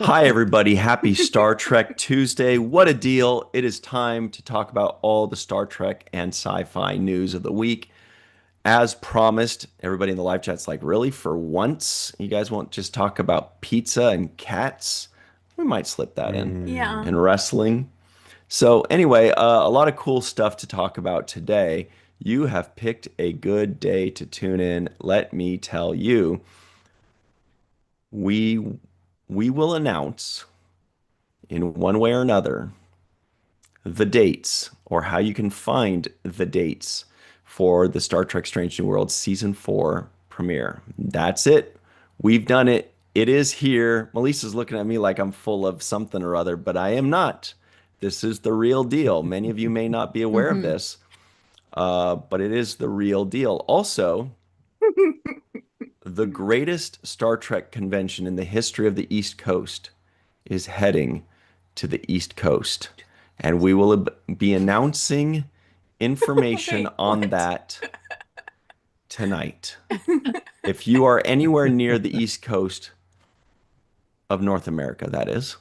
Hi, everybody. Happy Star Trek Tuesday. What a deal. It is time to talk about all the Star Trek and sci-fi news of the week. As promised, everybody in the live chat's like, really? For once, you guys won't just talk about pizza and cats? We might slip that in. Yeah. And wrestling. So, anyway, a lot of cool stuff to talk about today. You have picked a good day to tune in. Let me tell you, we we will announce in one way or another the dates or how you can find the dates for the Star Trek Strange New World season 4 premiere. That's it. We've done it. It is here. Melissa's looking at me like I'm full of something or other, but I am not. This is the real deal. Many of you may not be aware of Hmm. this, but it is the real deal. Also, the greatest Star Trek convention in the history of the East Coast is heading to the East Coast. And we will be announcing information Wait, on what? that tonight. If you are anywhere near the East Coast of North America, that is,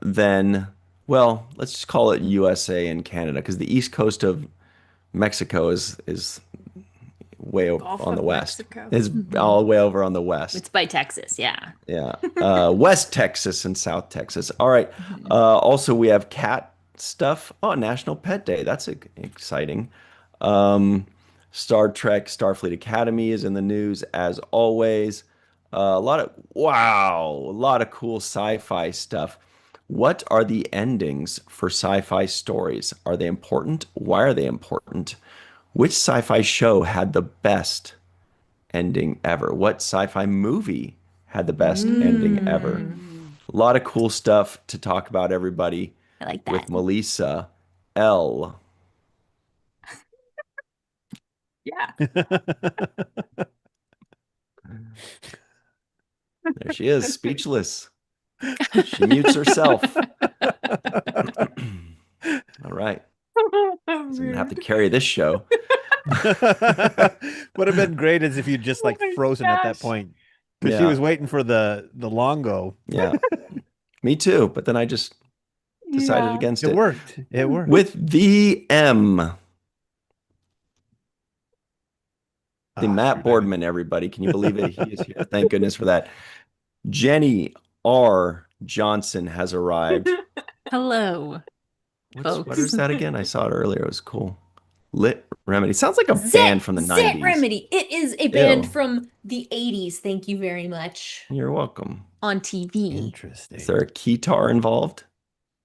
then, well, let's just call it USA and Canada, because the East Coast of Mexico is way Gulf on the of west. Mexico. It's Hmm. all the way over on the west. It's by Texas, yeah. Yeah. West Texas and South Texas. All right. Mhm. Also, we have cat stuff. Oh, National Pet Day. That's exciting. Um, Star Trek Starfleet Academy is in the news as always. A lot of cool sci-fi stuff. What are the endings for sci-fi stories? Are they important? Why are they important? Which sci-fi show had the best ending ever? What sci-fi movie had the best ending ever? Mm, A lot of cool stuff to talk about, everybody, I like with that. Melissa L. Yeah. There she is, speechless. She mutes herself. All right. Doesn't have to Rude. carry this show. Would have been great as if you just Oh like my frozen at that gosh. point because she Yeah. was waiting for the longo. Yeah. Me too. But then I just decided Yeah. against It it. worked. It worked. With VM, the Ah, Matt screwdriver. Boardman, everybody. Can you believe it? He is here. Thank goodness for that. Jenny R. Johnson has arrived. Hello, What sweater folks. is that again? I saw it earlier. It was cool. Lit Remedy. Sounds like a Zit band from the Zit 90s. Remedy. It is a band Ew. from the 80s. Thank you very much. You're welcome. On TV. Is Interesting. there a keytar involved?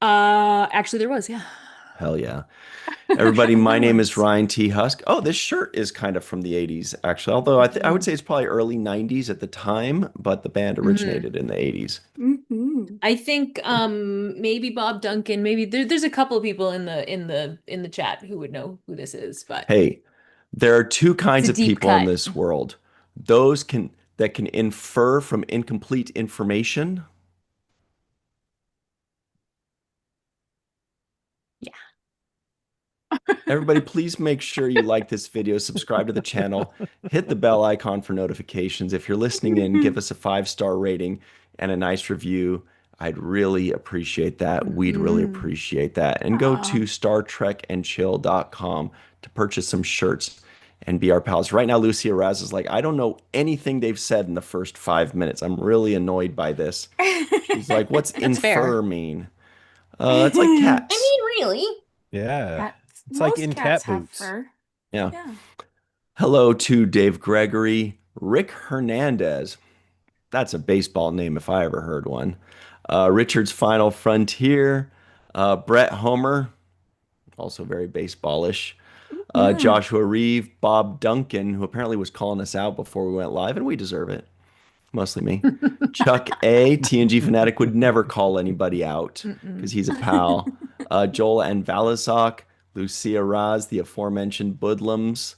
Actually there was, yeah. Hell yeah. Everybody, my There name is was. Ryan T. Husk. Oh, this shirt is kind of from the 80s, actually. Although I would Mhm. say it's probably early 90s at the time, but the band Mhm. originated in the 80s. I think maybe Bob Duncan, maybe there's a couple of people in the chat who would know who this is, but Hey, there are two It's kinds a of deep people in cut. this world. Those that can infer from incomplete information. Yeah. Everybody, please make sure you like this video, subscribe to the channel, hit the bell icon for notifications. If you're listening in, give us a 5-star rating and a nice review. I'd really appreciate that. We'd really Mhm. appreciate that. And go Aw. to startrekandchill.com to purchase some shirts and be our pals. Right now, Lucia Raz is like, I don't know anything they've said in the first 5 minutes. I'm really annoyed by this. She's like, what's That's fair. infer mean? It's like I cats. mean, really, Yeah. cats, It's like most in cats cat have boots. fur. Yeah. Yeah. Hello to Dave Gregory, Rick Hernandez. That's a baseball name if I ever heard one. Richard's Final Frontier, Brett Homer, also very baseballish. Mhm. Joshua Reeve, Bob Duncan, who apparently was calling us out before we went live, and we deserve it. Mostly me. Chuck A, TNG fanatic, would never call anybody out because Mm-mm. he's a pal. Joel and Valazak, Lucia Raz, the aforementioned Budlums.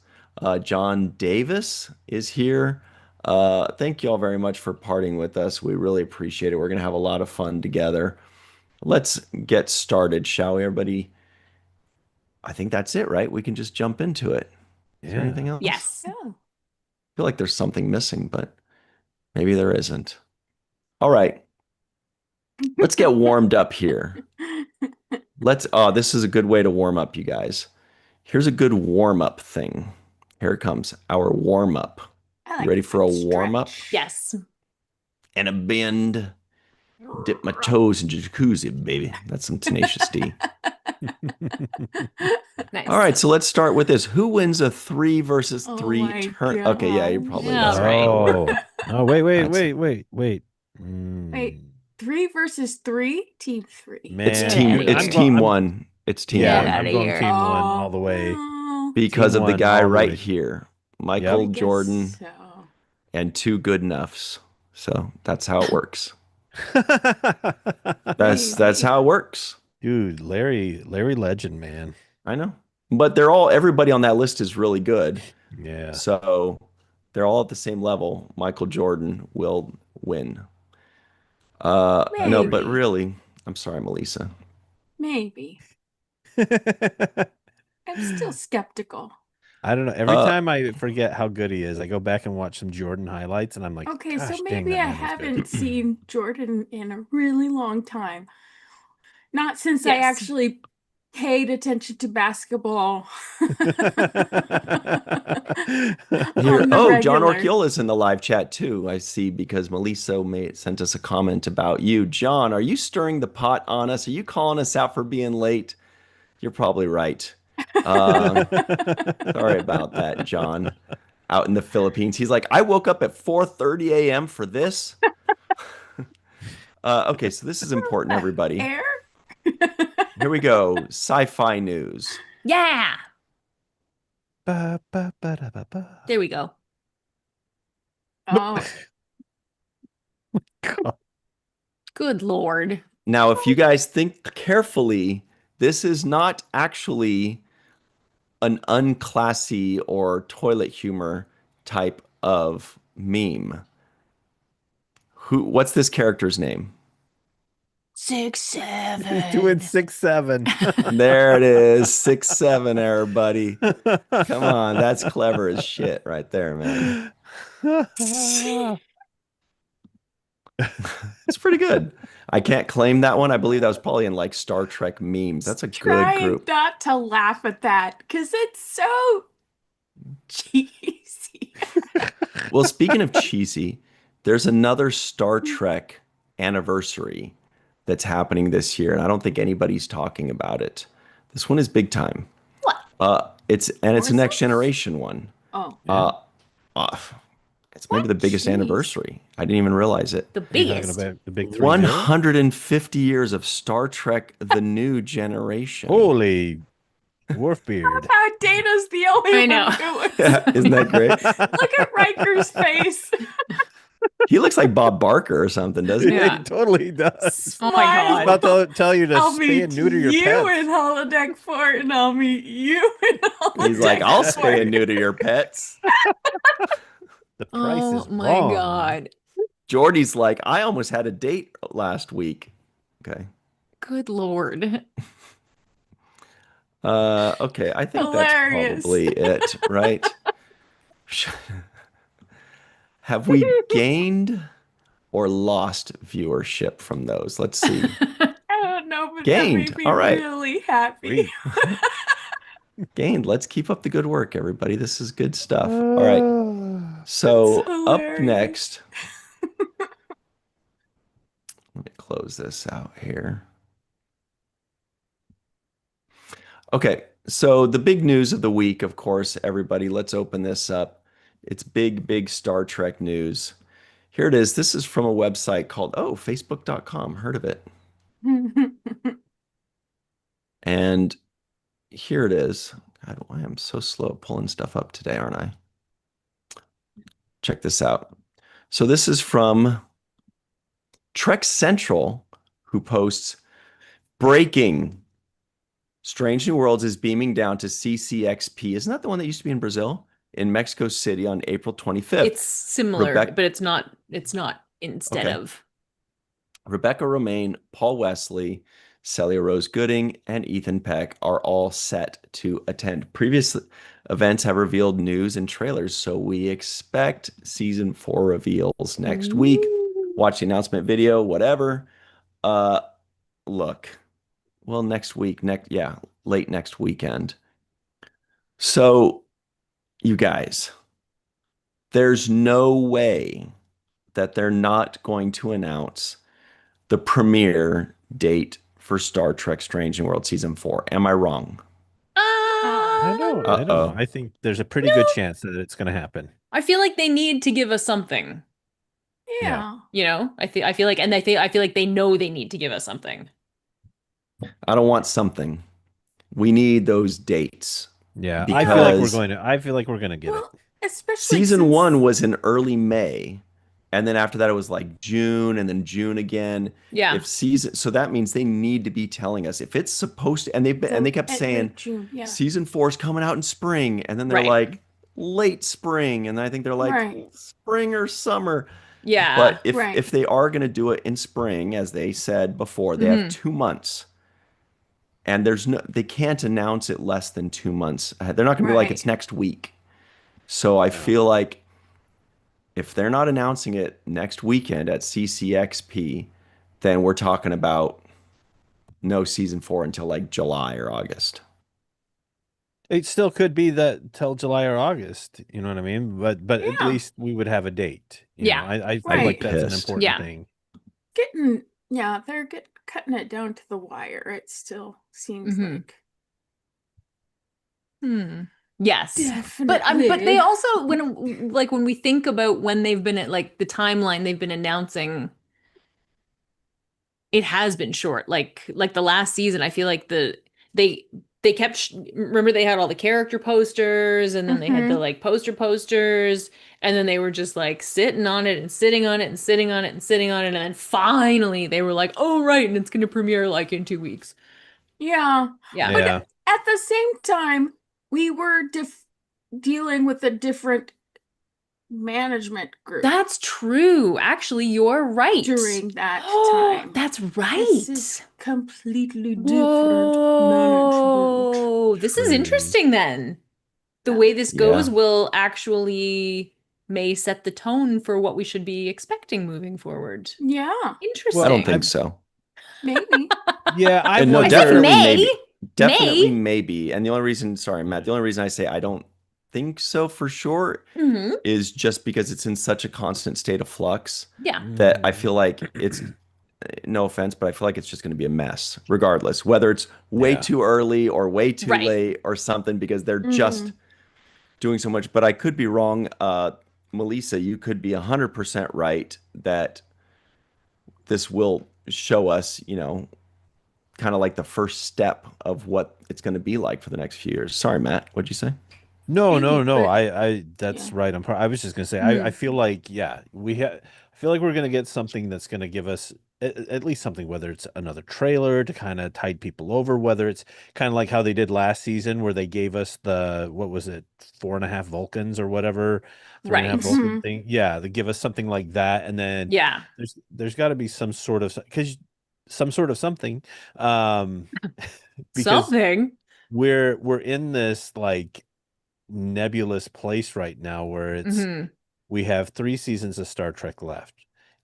John Davis is here. Thank you all very much for partying with us. We really appreciate it. We're going to have a lot of fun together. Let's get started, shall we, everybody? I think that's it, right? We can just jump into it. Is there Yeah. anything else? Yes. Yeah. I feel like there's something missing, but maybe there isn't. All right. Let's get warmed up here. This is a good way to warm up, you guys. Here's a good warm-up thing. Here it comes, our warm-up. I You like ready a for a good warm-up? stretch. Yes. And a bend. Dip my toes into jacuzzi, baby. That's some Tenacious D. Nice. All right, so let's start with this. Who wins a 3 versus Oh 3 my turn? Okay, yeah, you're gosh. probably Yeah, that's right. Oh, oh, wait, That's- wait. Wait, Mm. 3 versus 3? Team 3. It's Man, team- dude, it's I'm team 1. It's team yeah, Get 1 outta I'm going here. team one all the way. well, because Team of the one guy all the right way. here, I Michael guess Jordan, so. and 2 good enoughs. So that's how it works. That's Maybe. how it works. Dude, Larry Legend, man. I know. But everybody on that list is really good. Yeah. So they're all at the same level. Michael Jordan will win. No, but Maybe. really, I'm sorry, Melissa. Maybe. I'm still skeptical. I don't know. Every Uh, time I forget how good he is, I go back and watch some Jordan highlights, and I'm like, Okay, so gosh, dang, maybe that I man was good. haven't seen Jordan in a really long time. Not since I Yes. actually paid attention to basketball. Here, On the John regular. Orkiola's in the live chat too. I see because Melissa sent us a comment about you. John, are you stirring the pot on us? Are you calling us out for being late? You're probably right. Sorry about that, John. Out in the Philippines, he's like, I woke up at 4:30 a.m. for this. Okay, so this is important, everybody. Air? Here we go. Sci-fi news. Yeah. Ba, ba, ba, da, ba, ba. There we go. Oh, God. Good Lord. Now, if you guys think carefully, this is not actually an unclassy or toilet humor type of meme. What's this character's name? 6'7". He's doing 6'7". There it is. 6'7", everybody. Come on, that's clever as shit right there, man. It's pretty good. I can't claim that one. I believe that was probably in like Star Trek memes. That's a good trying group. not to laugh at that because it's so cheesy. Well, speaking of cheesy, there's another Star Trek anniversary that's happening this year, and I don't think anybody's talking about it. This one is big time. What? It's a What's next this? generation one. Oh, Uh, it's maybe What? the biggest Jeez. anniversary. I didn't even realize it. The Are you talking biggest. about the big 3-0? 150 years of Star Trek: The New Generation. Holy Wolfbeard. how Dana's the only I one know. who was. Yeah, isn't that great? Look at Riker's face. He looks like Bob Barker or something, doesn't he? Yeah. He totally does. Oh my Smile. God. About to tell you to I'll spay meet and neuter your you pets. in holodeck 4, and I'll meet you in holodeck He's like, I'll 4. spay and neuter your pets. The price Oh is my wrong. God. Jordy's like, I almost had a date last week. Okay. Good Lord. Okay, I think Hilarious. that's probably it, right? Have we gained or lost viewership from those? Let's see. I don't know, but Gained. that made me All right. really happy. Gained. Let's keep up the good work, everybody. This is good stuff. All right. So That's up hilarious. next, let me close this out here. Okay, so the big news of the week, of course, everybody, let's open this up. It's big, big Star Trek news. Here it is. This is from a website called, facebook.com. Heard of it? And here it is. God, why I'm so slow at pulling stuff up today, aren't I? Check this out. So this is from Trek Central, who posts, breaking. Strange New Worlds is beaming down to CCXP. Isn't that the one that used to be in Brazil? In Mexico City on April 25th. It's similar, Rebecca- but it's not instead Okay. of. Rebecca Romaine, Paul Wesley, Celia Rose Gooding, and Ethan Peck are all set to attend. Previous events have revealed news and trailers, so we expect season 4 reveals next week. watch the announcement video, whatever. Uh, look, well, next week, late next weekend. So, you guys, there's no way that they're not going to announce the premiere date for Star Trek Strange New World Season 4. Am I wrong? I don't. Uh-oh. I think there's a pretty good chance that it's going to happen. I feel like they need to give us something. Yeah. You know, I feel like, and I feel like they know they need to give us something. I don't want something. We need those dates. Yeah, Because I feel like we're going to get it. Well, especially Season since, 1 was in early May, and then after that it was like June, and then June again. Yeah. So that means they need to be telling us if it's supposed to, and they kept at saying late June, yeah. Season 4 is coming out in spring, and then they're Right. like late spring, and then I think they're like Right. spring or summer. Yeah. But Right. if they are going to do it in spring, as they said before, they have 2 months. And they can't announce it less than 2 months ahead. They're not going to be like Right. it's next week. So I feel like if they're not announcing it next weekend at CCXP, then we're talking about no Season 4 until like July or August. It still could be that till July or August. You know what I mean? But at Yeah. least we would have a date. You Yeah. know, I feel Right. like that's an Pissed. important Yeah. thing. They're cutting it down to the wire. It still seems Mhm. like Yes. But definitely. they also, when we think about when they've been at like the timeline they've been announcing, it has been short. Like the last season, I feel like they kept remember they had all the character posters, and then they had the like posters, and then they were just like sitting on it and sitting on it and sitting on it and sitting on it, and then finally they were like, oh right, and it's gonna premiere like in 2 weeks. Yeah. Yeah. But Yeah. at the same time, we were dealing with a different management group That's true. Actually, you're right. during that time. That's right. This is completely different management. Whoa. This is True. interesting then. The Yeah. way this goes Yeah. will actually may set the tone for what we should be expecting moving forward. Yeah, Interesting. I don't think so. maybe. Yeah, I And no, wonder. I said definitely may. maybe. Definitely May. maybe. And the only reason, sorry, Matt, the only reason I say I don't think so for sure Mhm. is just because it's in such a constant state of flux Yeah. that I feel like it's, no offense, but I feel like it's just going to be a mess, regardless, whether it's way Yeah. too early or way too Right. late or something, because they're just doing so much. But I could be wrong. Melissa, you could be 100% right that this will show us, kind of like the first step of what it's going to be like for the next few years. Sorry, Matt, what'd you say? No, Maybe, no. but- I that's yeah. right. I was just gonna say. I feel like I feel like we're gonna get something that's gonna give us at least something. Whether it's another trailer to kind of tide people over, whether it's kind of like how they did last season, where they gave us what was it, 4.5 Vulcans or whatever, 3.5 Right. Vulcan thing. Yeah, they give us something like that, and then Yeah. there's got to be some sort of something, because Something. we're in this like nebulous place right now where we have 3 seasons of Star Trek left.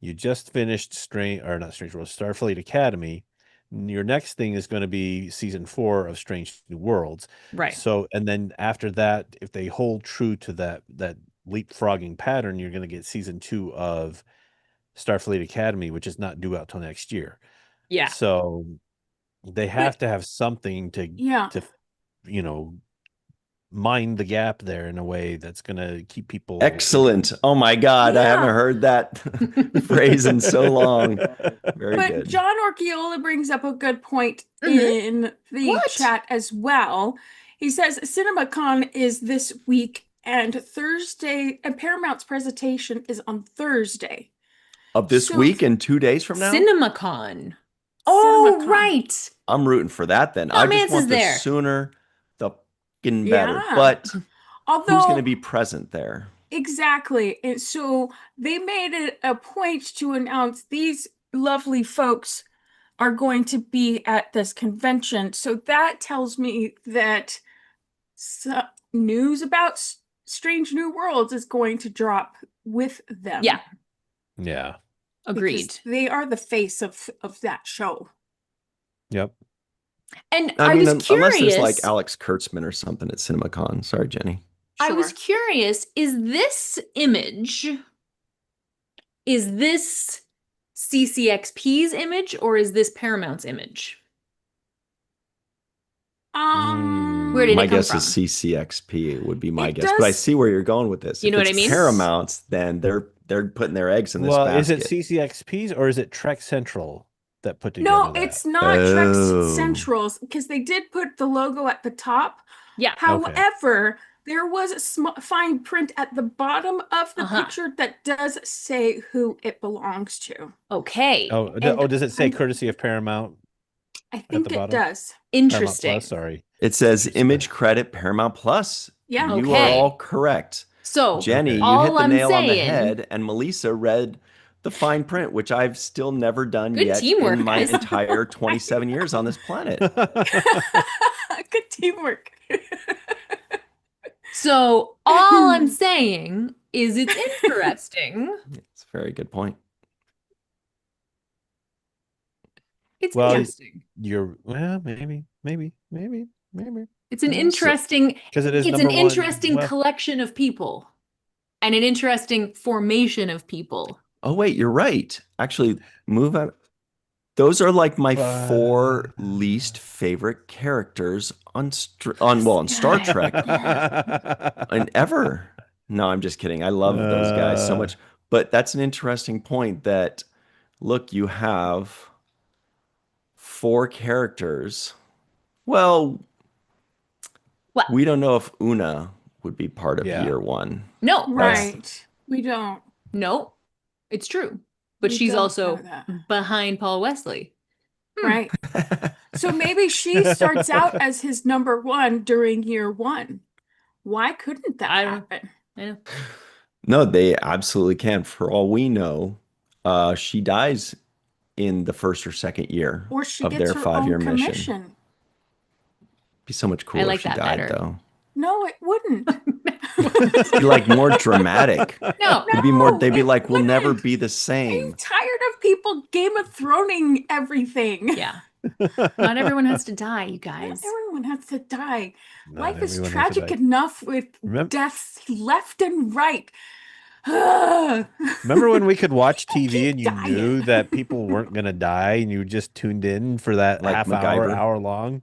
You just finished Starfleet Academy. Your next thing is going to be season 4 of Strange New Worlds. Right. So, and then after that, if they hold true to that leapfrogging pattern, you're going to get season 2 of Starfleet Academy, which is not due out till next year. Yeah. So they have to have something to mind the gap there in a way that's going to keep people. Excellent. Oh my God. I haven't Yeah. heard that phrase in so long. Very But good. John Orchiola brings up a good point Mhm. in the What? chat as well. He says CinemaCon is this week, and Thursday, and Paramount's presentation is on Thursday. Of this So- week and 2 days from now? CinemaCon. Oh, CinemaCon. right. I'm rooting for that then. Tom I just Mance want is the there. sooner, the fucking better. Yeah. But Although who's going to be present there? exactly, and so they made it a point to announce these lovely folks are going to be at this convention. So that tells me that news about Strange New Worlds is going to drop with them. Yeah. Yeah. Agreed. They are the face of that show. Yep. And I I mean, was unless there's like curious. Alex Kurtzman or something at CinemaCon. Sorry, Jenny. I was Sure. curious, is this CCXP's image or is this Paramount's image? Where did My it come guess from? is CCXP would be my It guess, but I does- see where you're going with this. You If know what it's I mean? Paramount's, then they're putting their eggs in this Well, is it basket. CCXP's or is it Trek Central that put together No, that? it's not Trek Oh. Central's because they did put the logo at the top. Yeah. However, there was a fine print at the bottom of the Uh-huh. picture that does say who it belongs to. Okay. Oh, And does it say I'm- courtesy of Paramount? I think the it bottom? does. Paramount Interesting. Plus, sorry. It says Interesting. image credit Paramount Plus. Yeah. You Okay. are all correct. So Jenny, Okay. you all hit the I'm nail on the saying- head, and Melissa read the fine print, which I've still never done Good yet teamwork, in my guys. entire 27 years on this planet. Good teamwork. So all I'm saying is it's interesting. It's a very good point. It's Well, interesting. maybe. It's an Yeah, so- interesting Because it is it's number an one. interesting collection of people and an interesting formation of people. Oh, wait, you're right. Actually, move out. Those are like my But- 4 least favorite characters on Star Trek and ever. No, I'm just kidding. I love those guys so much. But that's an interesting point that, look, you have 4 characters. Well, we don't know if Una would be part of Yeah. year 1. No. Right. We don't. No. It's true. But We she's don't also know that. behind Paul Wesley. Right. So maybe she starts out as his number 1 during year 1. Why couldn't that happen? I know. No, they absolutely can. For all we know, she dies in the first or second year Or she of gets their her 5-year own mission. commission. Be so much cooler like if she that died, better. though. No, it wouldn't. Be like more dramatic. No. It'd be more. They'd be it like, "We'll never wouldn't. be the I'm same." tired of people Game of Throning everything. Yeah. Not everyone has to die, you Not guys. everyone has to die. Not Life is everyone has to tragic die. enough with deaths left and right. Remember when we could watch TV keep and you dying. knew that people weren't going to die and you just tuned in for that Like half hour, MacGyver. hour long?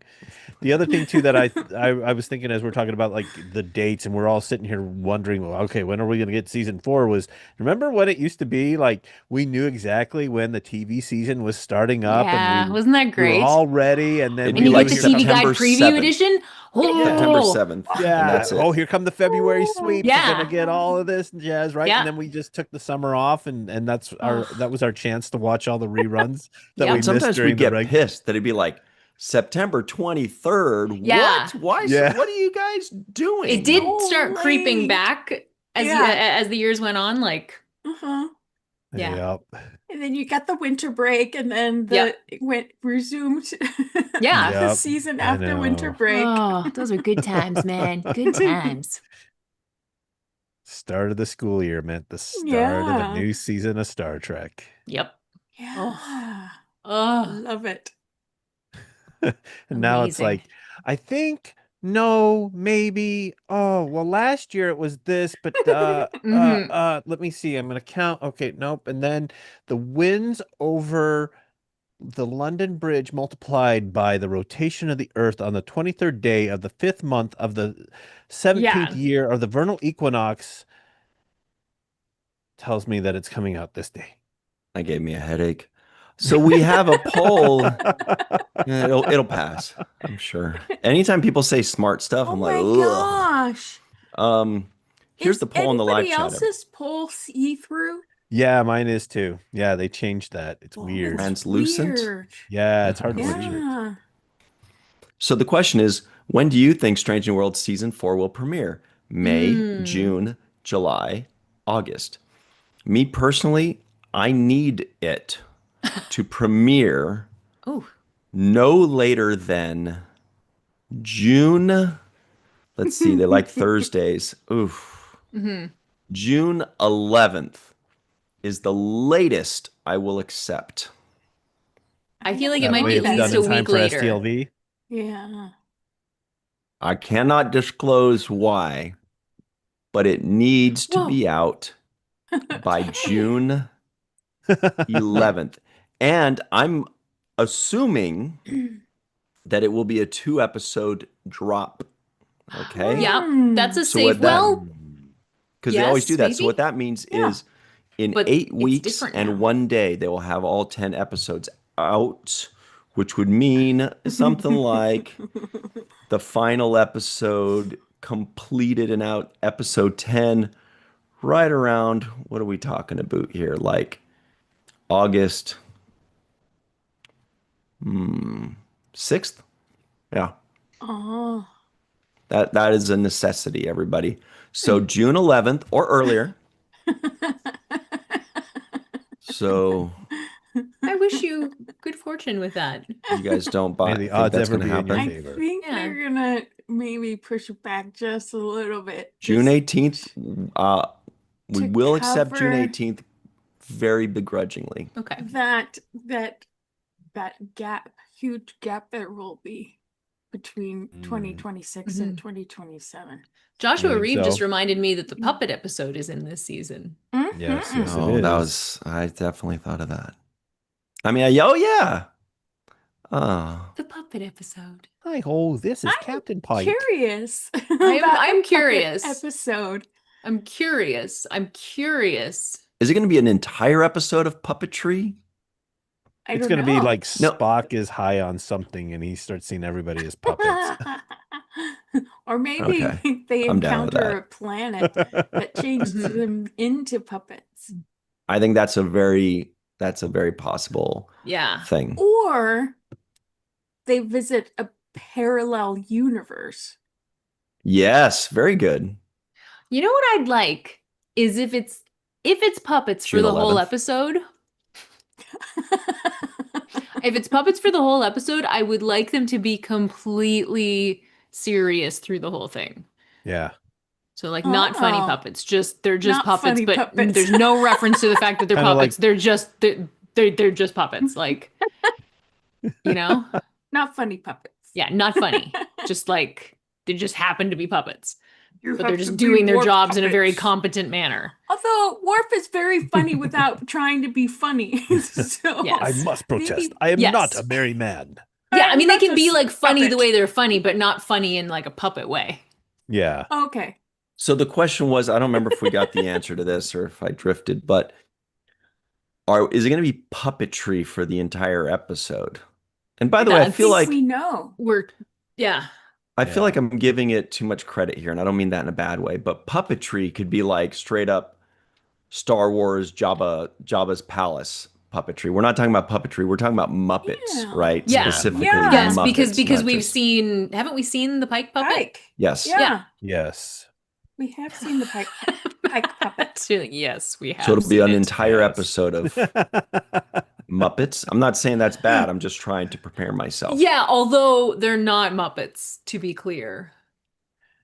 The other thing too that I was thinking as we're talking about like the dates and we're all sitting here wondering, well, okay, when are we going to get season 4? Was remember when it used to be like we knew exactly when the TV season was starting up Yeah, and wasn't that we were great? all ready and then It'd And be you like get the here TV come- Guide September preview 7th. edition. September Oh, 7th. Yeah. And that's it. Oh, here come the February sweeps. Yeah. We're gonna get all of this jazz, right? Yeah. And then we just took the summer off, and that was our chance to watch all the reruns that Yep. we And sometimes missed we during get the pissed that it'd be like September 23rd. Yeah. What? Why? Yeah. What are you guys doing? it did No start way. creeping back as Yeah. as the years went on. Like, Uh-huh. Yeah. Yep. And then you got the winter break, and then it went resumed. Yeah. The Yep, season I after winter know. break. oh, those are good times, man. Good times. Start of the school year meant the start of Yeah. a new season of Star Trek. Yep. Yeah. Oh, Love it. And now it's Amazing. like, I think no, maybe. Oh, well, last year it was this, but Mhm. let me see. I'm gonna count. Okay, nope. And then the winds over the London Bridge multiplied by the rotation of the Earth on the 23rd day of the 5th month of the 17th Yeah. year of the vernal equinox tells me that it's coming out this day. That gave me a headache. So we have a poll. It'll pass, I'm sure. Anytime people say smart stuff, Oh I'm my like, ugh. gosh. Here's Is the poll in the live anybody chat. else's poll see-through? Yeah, mine is too. Yeah, they changed that. It's Oh, weird. it's Translucent? weird. Yeah, it's hard to Yeah. see. Yeah. So the question is, when do you think Strange New Worlds season 4 will premiere? May, June, July, August. Me personally, I need it to premiere Oh, no later than June. Let's see, they like Thursdays. Oof. hmm June 11th is the latest I will accept. I feel like it That might way be at it's done least in a time week for later. STLV. Yeah. I cannot disclose why, but it needs to Whoa. be out by June 11th. And I'm assuming that it will be a 2-episode drop. Okay? Yeah, that's a So safe. what that Well, because they always do yes, that. So what maybe. that means Yeah. is in But 8 it's weeks different and now. 1 day they will have all 10 episodes out, which would mean something like the final episode completed and out, episode 10, right around, what are we talking about here? Like August 6th? Yeah. Oh. That is a necessity, everybody. So June 11th or earlier. So I wish you good fortune with that. you guys don't May buy the think odds that's ever going to be in your I happen. favor. think Yeah. they're gonna maybe push it back just a little bit. June just 18th, we to will accept June cover 18th very begrudgingly. Okay. that gap, huge gap there will be between 2026 and 2027. Joshua think Reeve just so? reminded me that the puppet episode is in this season. Yes, yes, it Oh, that is. was, I definitely thought of that. I mean, oh yeah. Oh, The puppet episode. Hi ho, this is I'm Captain Pike. Curious. I'm about the puppet curious. episode. I'm curious. I'm curious. is it going to be an entire episode of puppetry? I It's don't going to be know. like No. Spock is high on something and he starts seeing everybody as puppets. Or maybe Okay, they I'm down with encounter that. a planet that changes Mhm. them into puppets. I think that's a very possible Yeah. thing. Or they visit a parallel universe. Yes, very good. You know what I'd like is if it's puppets for June the whole 11th. episode. If it's puppets for the whole episode, I would like them to be completely serious through the whole thing. Yeah. So like not funny Oh. puppets, they're just Not puppets, funny but puppets. there's no reference to the fact that they're Kinda puppets. like- They're just puppets. Like, you know? Not funny puppets. Yeah, not funny. Just like they just happen to be puppets. You But they're have just to be doing their Worf jobs in a very puppets. competent manner. Although Worf is very funny without trying to be funny. So Yes. I must protest. Maybe- I am Yes. not a merry man. Yeah, I mean they Not can be just like funny the puppet. way they're funny, but not funny in like a puppet way. Yeah. Okay. So the question was, I don't remember if we got the answer to this or if I drifted, but is it going to be puppetry for the entire episode? And by the way, I That's- feel like we know. Yeah. I feel Yeah. like I'm giving it too much credit here, and I don't mean that in a bad way, but puppetry could be like straight up Star Wars Jabba's palace puppetry. We're not talking about puppetry, we're talking about Muppets, Yeah. right? Yeah. Specifically Yeah. the Yes, Muppets, because not we've just- seen haven't we seen the Pike puppet? Pike. Yes. Yeah. Yes. We have seen the Pike puppet. So, yes, we have. So it'll be seen an it. entire Yes. episode of Muppets. I'm not saying that's bad. I'm just trying to prepare myself. Yeah, although they're not Muppets, to be clear.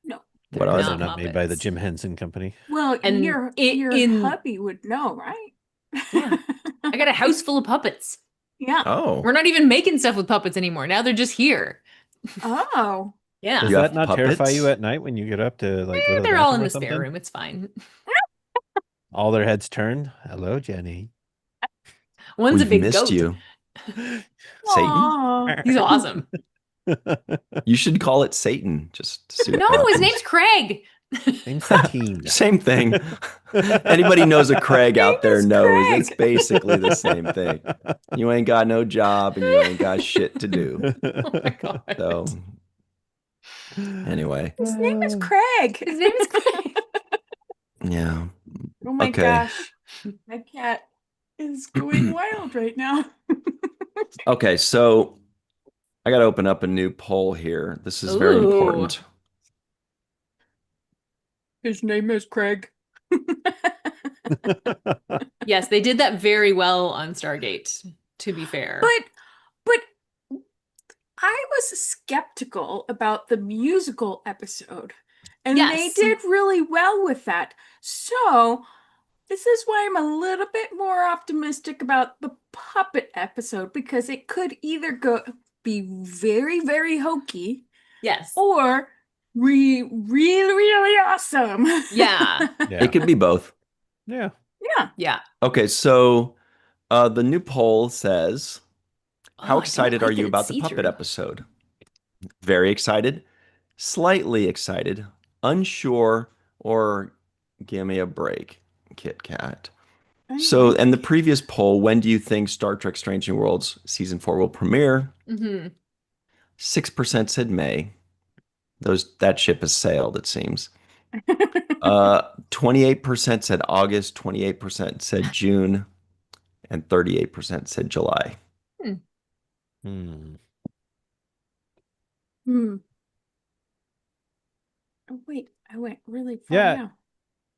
No. What They're are Because they? they're not made by the Muppets. Jim Henson Company. Well, And your in- hubby would know, right? Yeah. I got a house full of puppets. Yeah. Oh. We're not even making stuff with puppets anymore. Now they're just here. Oh. Yeah. Does You that have not terrify puppets? you at night when you get up to like go to the They're all bathroom in or the spare something? room. It's fine. All their heads turn. Hello, Jenny. One's We've a big missed goat. you. Satan? Aw. He's awesome. You should call it Satan. Just to see what No, his happens. name's Craig. Name's Satine. Same thing. Anybody knows a Craig out there is knows Craig. it's basically the same thing. You ain't got no job and you ain't got shit to do. Oh my god. So anyway, His name is Craig. His name is Craig. yeah. Oh my Okay. gosh. My cat is going wild right now. Okay, so I got to open up a new poll here. This is very Ooh. important. His name is Craig. Yes, they did that very well on Stargate, to be fair. But I was skeptical about the musical episode. And they Yes. did really well with that. So This is why I'm a little bit more optimistic about the puppet episode, because it could either be very, very hokey Yes. or really, really awesome. Yeah. Yeah. It could be both. Yeah. Yeah. Yeah. Okay, so the new poll says, how Oh, I don't excited like are that you it's about the puppet see-through. episode? Very excited, slightly excited, unsure, or give me a break, Kit Kat. I So, like and the it. previous poll, when do you think Star Trek Strange New Worlds season 4 will premiere? Mm-hmm. 6% said May. That ship has sailed, it seems. 28% said August, 28% said June, and 38% said July. Hmm. Hmm. Oh, wait, I went really far Yeah. now.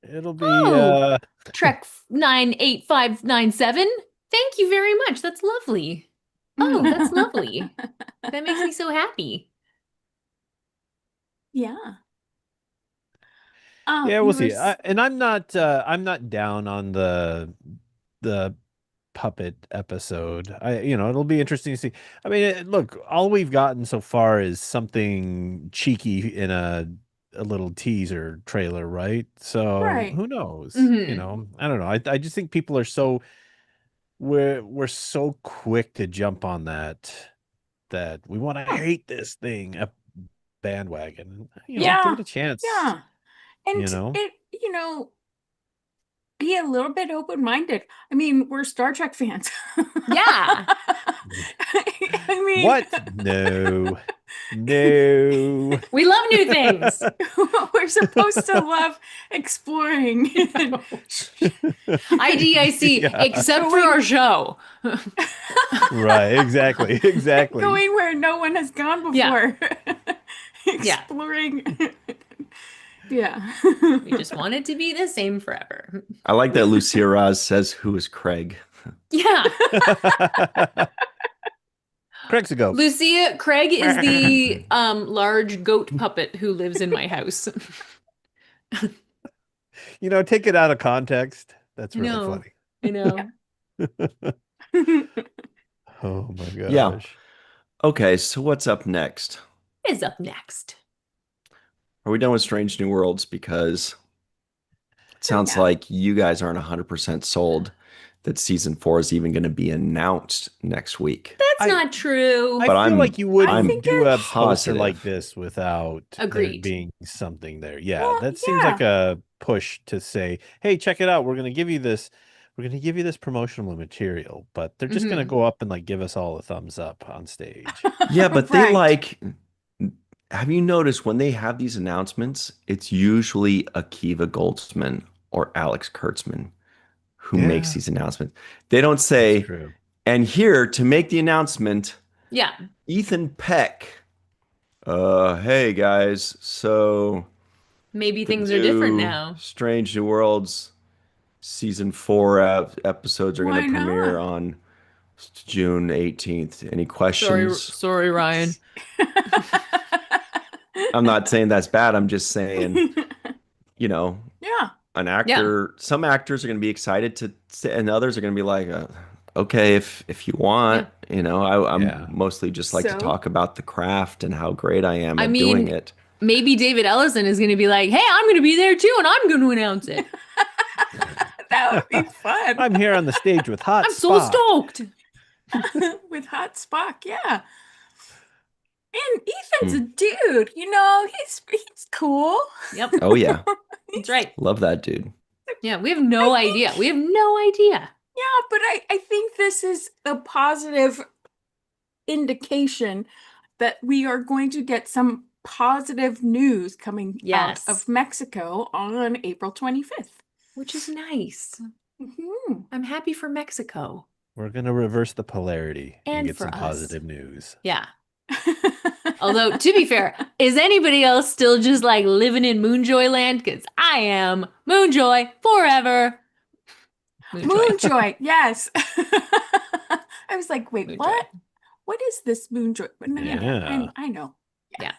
It'll be Oh, Trek 98597. Thank you very much. That's lovely. Oh, that's lovely. That makes me so happy. Yeah. yeah, You we'll were see. And I'm not down on the puppet episode. It'll be interesting to see. I mean, look, all we've gotten so far is something cheeky in a little teaser trailer, right? So right. who knows? Mhm. I don't know. I just think people are so we're so quick to jump on that we want to hate this thing a bandwagon. Give Yeah. it a chance. Yeah. And it, be a little bit open-minded. I mean, we're Star Trek fans. Yeah. I mean, What? No. No. We love new things. we're supposed to love exploring. IDIC, Yeah. except for our show. Right, exactly. Exactly. Going where no one has gone Yeah. before. Exploring. Yeah. We just want it to be the same forever. I like that Lucia Raz says, "Who is Craig?" Yeah. Craig's a goat. Lucia, Craig is the large goat puppet who lives in my house. Take it out of context. That's I really know. funny. I know. Oh my gosh. Yeah. Okay, so what's up next? What is up next? Are we done with Strange New Worlds? Because it sounds Yeah. like you guys aren't 100% sold that season 4 is even going to be announced next week. That's not true. I But feel I'm- like you wouldn't I'm do a poster positive. like this without there Agreed. being something there. Yeah, Well, that seems like a push to say, "Hey, check it out. We're going to give you this. We're going to give you this promotional material." But they're just going to Mhm. go up and give us all a thumbs up on stage. Yeah, but they Right. have you noticed when they have these announcements, it's usually Akiva Goldsman or Alex Kurtzman who makes Yeah. these announcements. They don't That's say, true. and here to make the announcement, Yeah. Ethan Peck. Hey guys, so Maybe the things are different new now. Strange New Worlds season 4 episodes are going Why to premiere not? on June 18th. Any questions? Sorry, Ryan. I'm not saying that's bad. I'm just saying, Yeah. an actor, some actors are going to be excited to say, and others are going to be like, okay, if you want, I'm Yeah. mostly just like to So? talk about the craft and how great I am I at mean, doing it. Maybe David Ellison is going to be like, hey, I'm going to be there too, and I'm going to announce it. That would be fun. I'm here on the stage with Hot I'm so Spock. stoked. With Hot Spock, yeah. And Ethan's a dude, he's cool. Yep. Oh yeah, That's right. love that dude. Yeah, we have no idea. We have no idea. Yeah, but I think this is a positive indication that we are going to get some positive news coming Yes. out of Mexico on April 25th. Which is nice. Mhm. I'm happy for Mexico. We're going to reverse the polarity and And get for some us. positive news. Yeah. Although, to be fair, is anybody else still just living in Moonjoy land? Because I am. Moonjoy forever. Moonjoy, yes. I was like, wait, Moonjoy. what? What is this Moonjoy? But no, Yeah. I know. Yeah.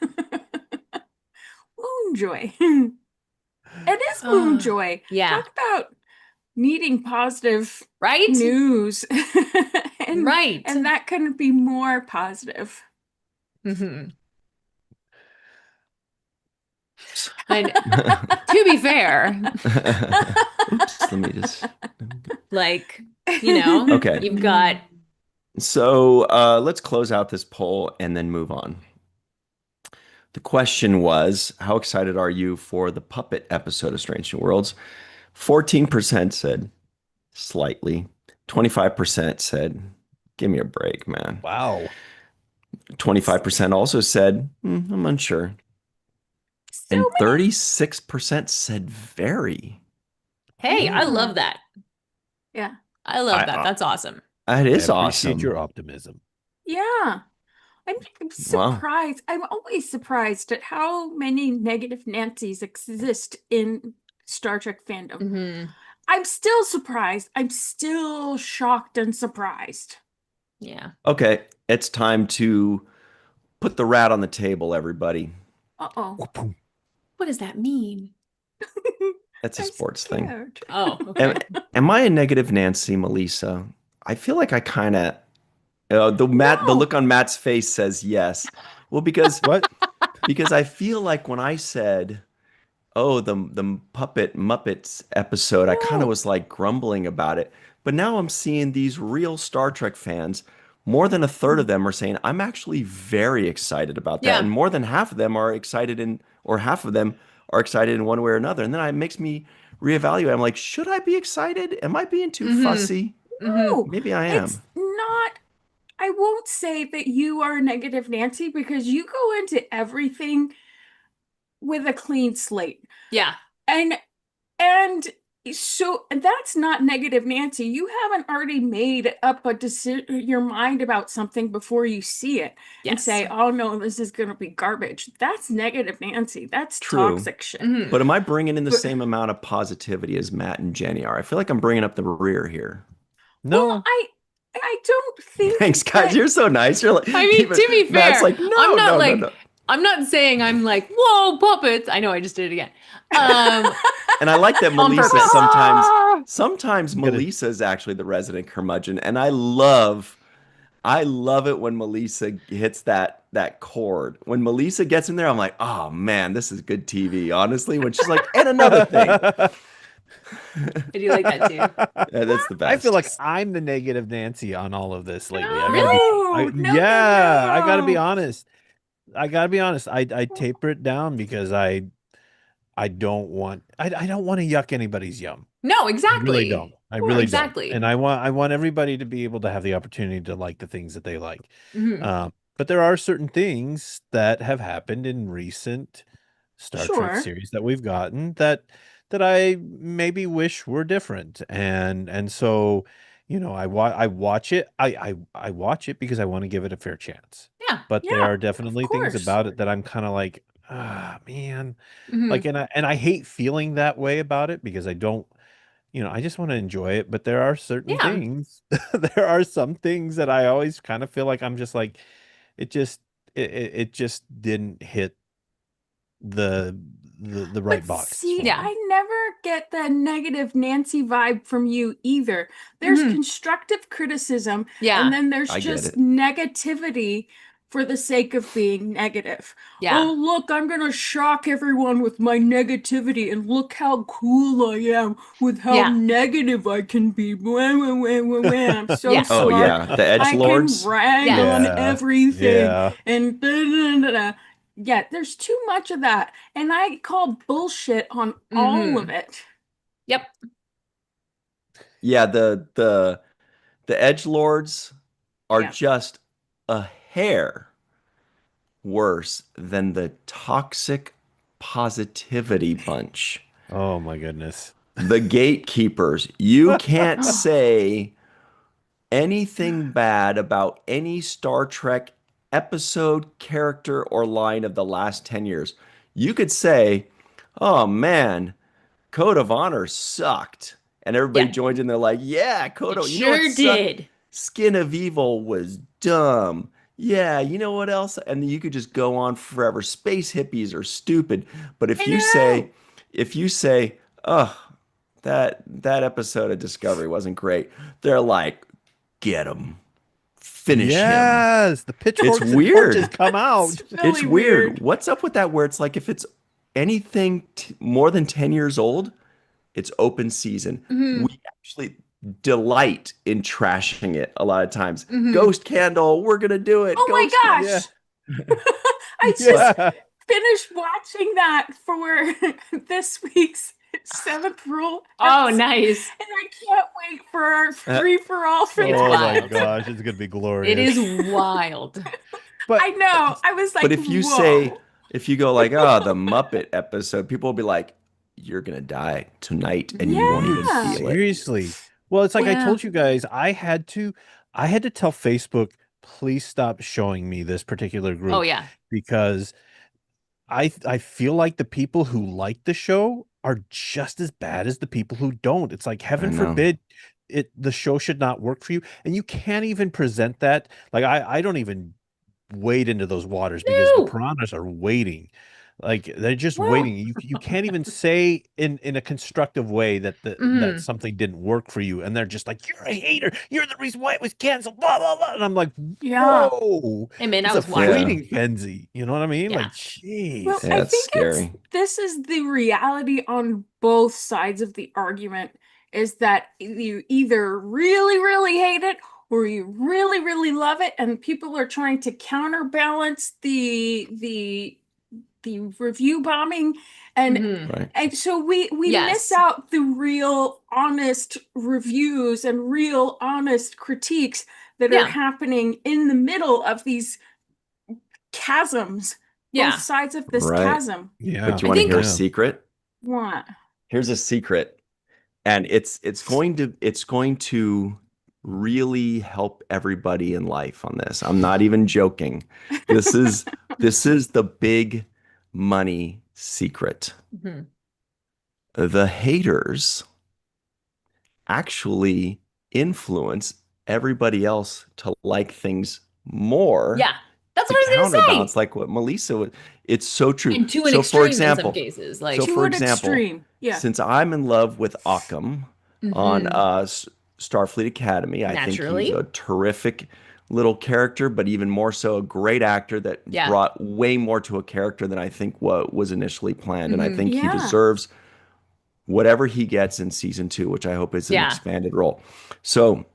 Moonjoy. It is Moonjoy. Yeah. Talk about needing positive Right? news. and, Right. And that couldn't be more positive. Mm-hmm. And to be fair, Oops, let me just. like, you know, Okay. you've got So let's close out this poll and then move on. The question was, how excited are you for the puppet episode of Strange New Worlds? 14% said slightly. 25% said, give me a break, man. Wow. 25% also said, I'm unsure. So And many. 36% said very. hey, I Yeah. love that. Yeah. I love that. I- That's awesome. That I is appreciate awesome. your optimism. Yeah. I'm Wow. surprised. I'm always surprised at how many negative Nancys exist in Star Trek fandom. Mm-hmm. I'm still surprised. I'm still shocked and surprised. Yeah. Okay, it's time to put the rat on the table, everybody. Uh-oh. What does that mean? That's a I'm sports thing. scared. Oh, okay. Am I a negative Nancy, Melissa? I feel like I kind of the No. look on Matt's face says yes. Well, because What? I feel like when I said, "Oh, the Puppet Muppets episode," I kind of No. was like grumbling about it. But now I'm seeing these real Star Trek fans. More than a third of them are saying, "I'm actually very excited about that," and Yeah. more than half of them are excited or half of them are excited in one way or another. And then it makes me reevaluate. I'm like, should I be excited? Am I being too Mm-hmm. fussy? Mm-hmm. No. Maybe I It's am. not. I won't say that you are a negative Nancy because you go into everything with a clean slate. Yeah. And so that's not negative Nancy. You haven't already made up your mind about something before you see it and Yes. say, "Oh no, this is going to be garbage." That's negative Nancy. That's True. toxic shit. Mm-hmm. But am I bringing in the But- same amount of positivity as Matt and Jenny are? I feel like I'm bringing up the rear here. No. Well, I don't think Thanks, guys. that- You're so nice. You're like, I mean, to be Matt's fair, like, no, I'm not no, like no, no. I'm not saying I'm like, whoa, puppets. I know I just did it again. And I like that On Melissa purpose. sometimes Get it. Melissa is actually the resident curmudgeon, and I love it when Melissa hits that chord. When Melissa gets in there, I'm like, oh man, this is good TV. Honestly, when she's like, and another thing, I do like that too. yeah, that's the best. I feel like I'm the negative Nancy on all of this lately. No, I gotta be, no, yeah, I gotta be no. honest. I taper it down because I don't want I don't want to yuck anybody's yum. No, I exactly. really don't. I Well, really exactly. don't. And I want everybody to be able to have the opportunity to like the things that they like. Mhm. But there are certain things that have happened in recent Star Trek Sure. series that we've gotten that I maybe wish were different. And so, I watch it. I watch it because I want to give it a fair chance. Yeah. But there Yeah, are definitely of things course. about it that I'm kind of like, ah, man. Mhm. Like, and I hate feeling that way about it because I don't, I just want to enjoy it. But there are certain Yeah. things, there are some things that I always kind of feel like I'm just like, it just, it just didn't hit the right But box. see, Yeah. I never get the negative Nancy vibe from you either. There's Mhm. constructive criticism, Yeah. and then there's I get just it. negativity for the sake of being negative. Yeah. Oh, look, I'm gonna shock everyone with my negativity, and look how cool I am with how Yeah. negative I can be. Wah, wah, wah, wah, wah. I'm so Yes. Oh smart. yeah, the Edge I can Lords. rag Yeah. on Yeah. everything, Yeah. and da, da, da, da. Yeah, there's too much of that, and I call bullshit on all of it. Yep. Yeah, the Edge Lords are Yeah. just a hair worse than the toxic positivity bunch. Oh my goodness. The gatekeepers. You can't say anything bad about any Star Trek episode, character, or line of the last 10 years. You could say, oh man, Code of Honor sucked. And everybody Yeah. joins in, they're like, yeah, Code It of, you know what sure sucked? did. Skin of Evil was dumb. Yeah, you know what else? And you could just go on forever. Space hippies are stupid. But I know. if you say, oh, that episode of Discovery wasn't great. They're like, get him, finish him. Yes, the It's pitchforks and torches weird. come out. It's really It's weird. weird. What's up with that? Where it's like if it's anything more than 10 years old, it's open season. Mhm. We actually delight in trashing it a lot of times. Mhm. Ghost Candle, we're gonna do it. Oh my Ghost gosh. Yeah. I just Yeah. finished watching that for this week's seventh rule. Oh, episode, nice. And I can't wait for our free for all for Oh It's that. my wild. gosh, it's gonna be glorious. It is wild. But I know. I was like, But if you whoa. say, if you go like, oh, the Muppet episode, people will be like, you're gonna die tonight, and you won't even Yeah. feel it. seriously. Well, it's like I Yeah. told you guys, I had to tell Facebook, please stop showing me this particular group Oh yeah. because I feel like the people who like the show are just as bad as the people who don't. It's like heaven know. forbid the show should not work for you, and you can't even present that. Like I don't even wade into those waters because the No. piranhas are waiting. Like they're just Well- waiting. You can't even say in a constructive way that that Mhm. something didn't work for you, and they're just like, you're a hater. You're the reason why it was canceled. Blah blah blah. And I'm like, Yeah. whoa. Hey man, that It's was a wild. fleeting frenzy. You know what I mean? Yeah. Like, jeez. Well, Yeah, I it's think scary. this is the reality on both sides of the argument is that you either really, really hate it or you really, really love it, and people are trying to counterbalance the review bombing, and Mhm. Right. and so we Yes. miss out the real honest reviews and real honest critiques that Yeah. are happening in the middle of these chasms, Yeah. both sides of this Right. chasm. Yeah. But do you I want to think- hear a Yeah. secret? What? Here's a secret, and it's going to really help everybody in life on this. I'm not even joking. This is the big money secret. Mhm. The haters actually influence everybody else to like things more. Yeah. That's To what I was gonna counterbalance, say. like what Melissa would. It's so true. And to an So, extreme for example, in some cases. Like so To for an example, extreme. Yeah. since I'm in love with Occam on Mhm. Starfleet Academy, I think he's Naturally. a terrific little character, but even more so a great actor that Yeah. brought way more to a character than I think what was initially planned. And I Mhm. think he Yeah. deserves whatever he gets in season 2, which I hope is an Yeah. expanded role. So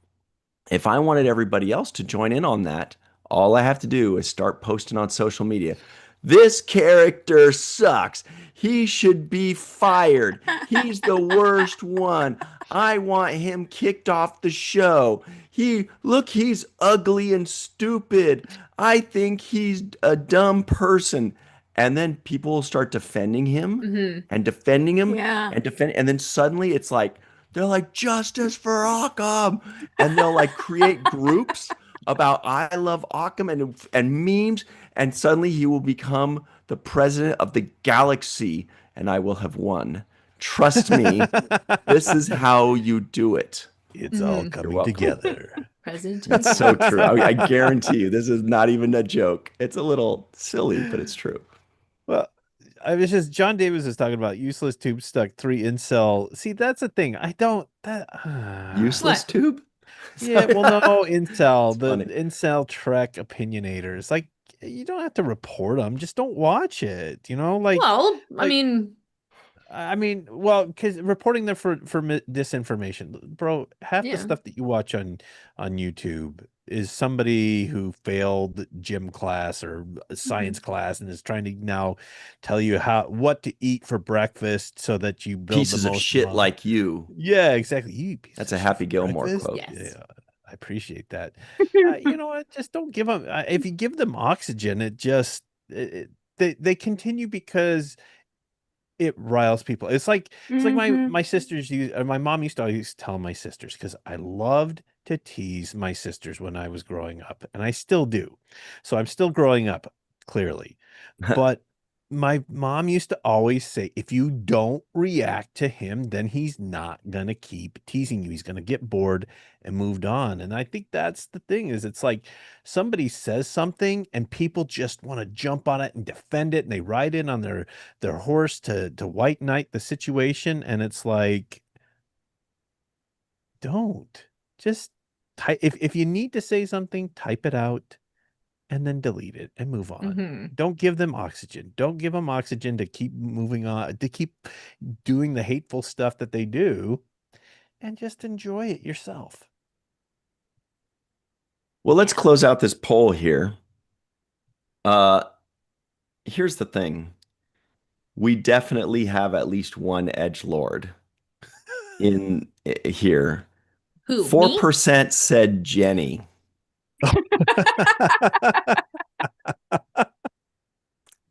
if I wanted everybody else to join in on that, all I have to do is start posting on social media. This character sucks. He should be fired. He's the worst one. I want him kicked off the show. He's ugly and stupid. I think he's a dumb person. And then people will start defending him Mhm. and defending him Yeah. and then suddenly it's like they're like justice for Occam, and they'll like create groups about I love Occam and memes, and suddenly he will become the president of the galaxy, and I will have won. Trust me, this is how you do it. It's all Mhm. coming welcome. together. President. That's so true. I guarantee you, this is not even a joke. It's a little silly, but it's true. Well, I was just John Davis is talking about useless tube stuck 3 incel. See, that's the thing. I don't that Useless What? tube? Yeah, well, no, incel, It's the funny. incel Trek opinionators. Like, you don't have to report them. Just don't watch it. You know, like, Well, I like- mean, well, because reporting them for disinformation, bro. Half Yeah. the stuff that you watch on YouTube is somebody who failed gym class or science class and is trying to now tell you what to eat for breakfast so that you build Pieces the of most shit muscle. like you. Yeah, exactly. You eat pieces That's of a shit Happy for Gilmore breakfast? quote. Yes. Yeah, I appreciate that. You know what? Just don't give them. If you give them oxygen, they continue because it riles people. It's like Mhm. my sisters my mom used to always tell my sisters, because I loved to tease my sisters when I was growing up, and I still do. So I'm still growing up, clearly. But my mom used to always say, if you don't react to him, then he's not gonna keep teasing you. He's gonna get bored and moved on. And I think that's the thing, is it's like somebody says something and people just want to jump on it and defend it, and they ride in on their horse to white knight the situation. And it's like, don't. Just type. If you need to say something, type it out and then delete it and move on. Mhm. Don't give them oxygen. Don't give them oxygen to keep moving on, to keep doing the hateful stuff that they do, and just enjoy it yourself. Well, let's close out this poll here. Here's the thing. We definitely have at least one edgelord in here. Who? 4% said Jenny.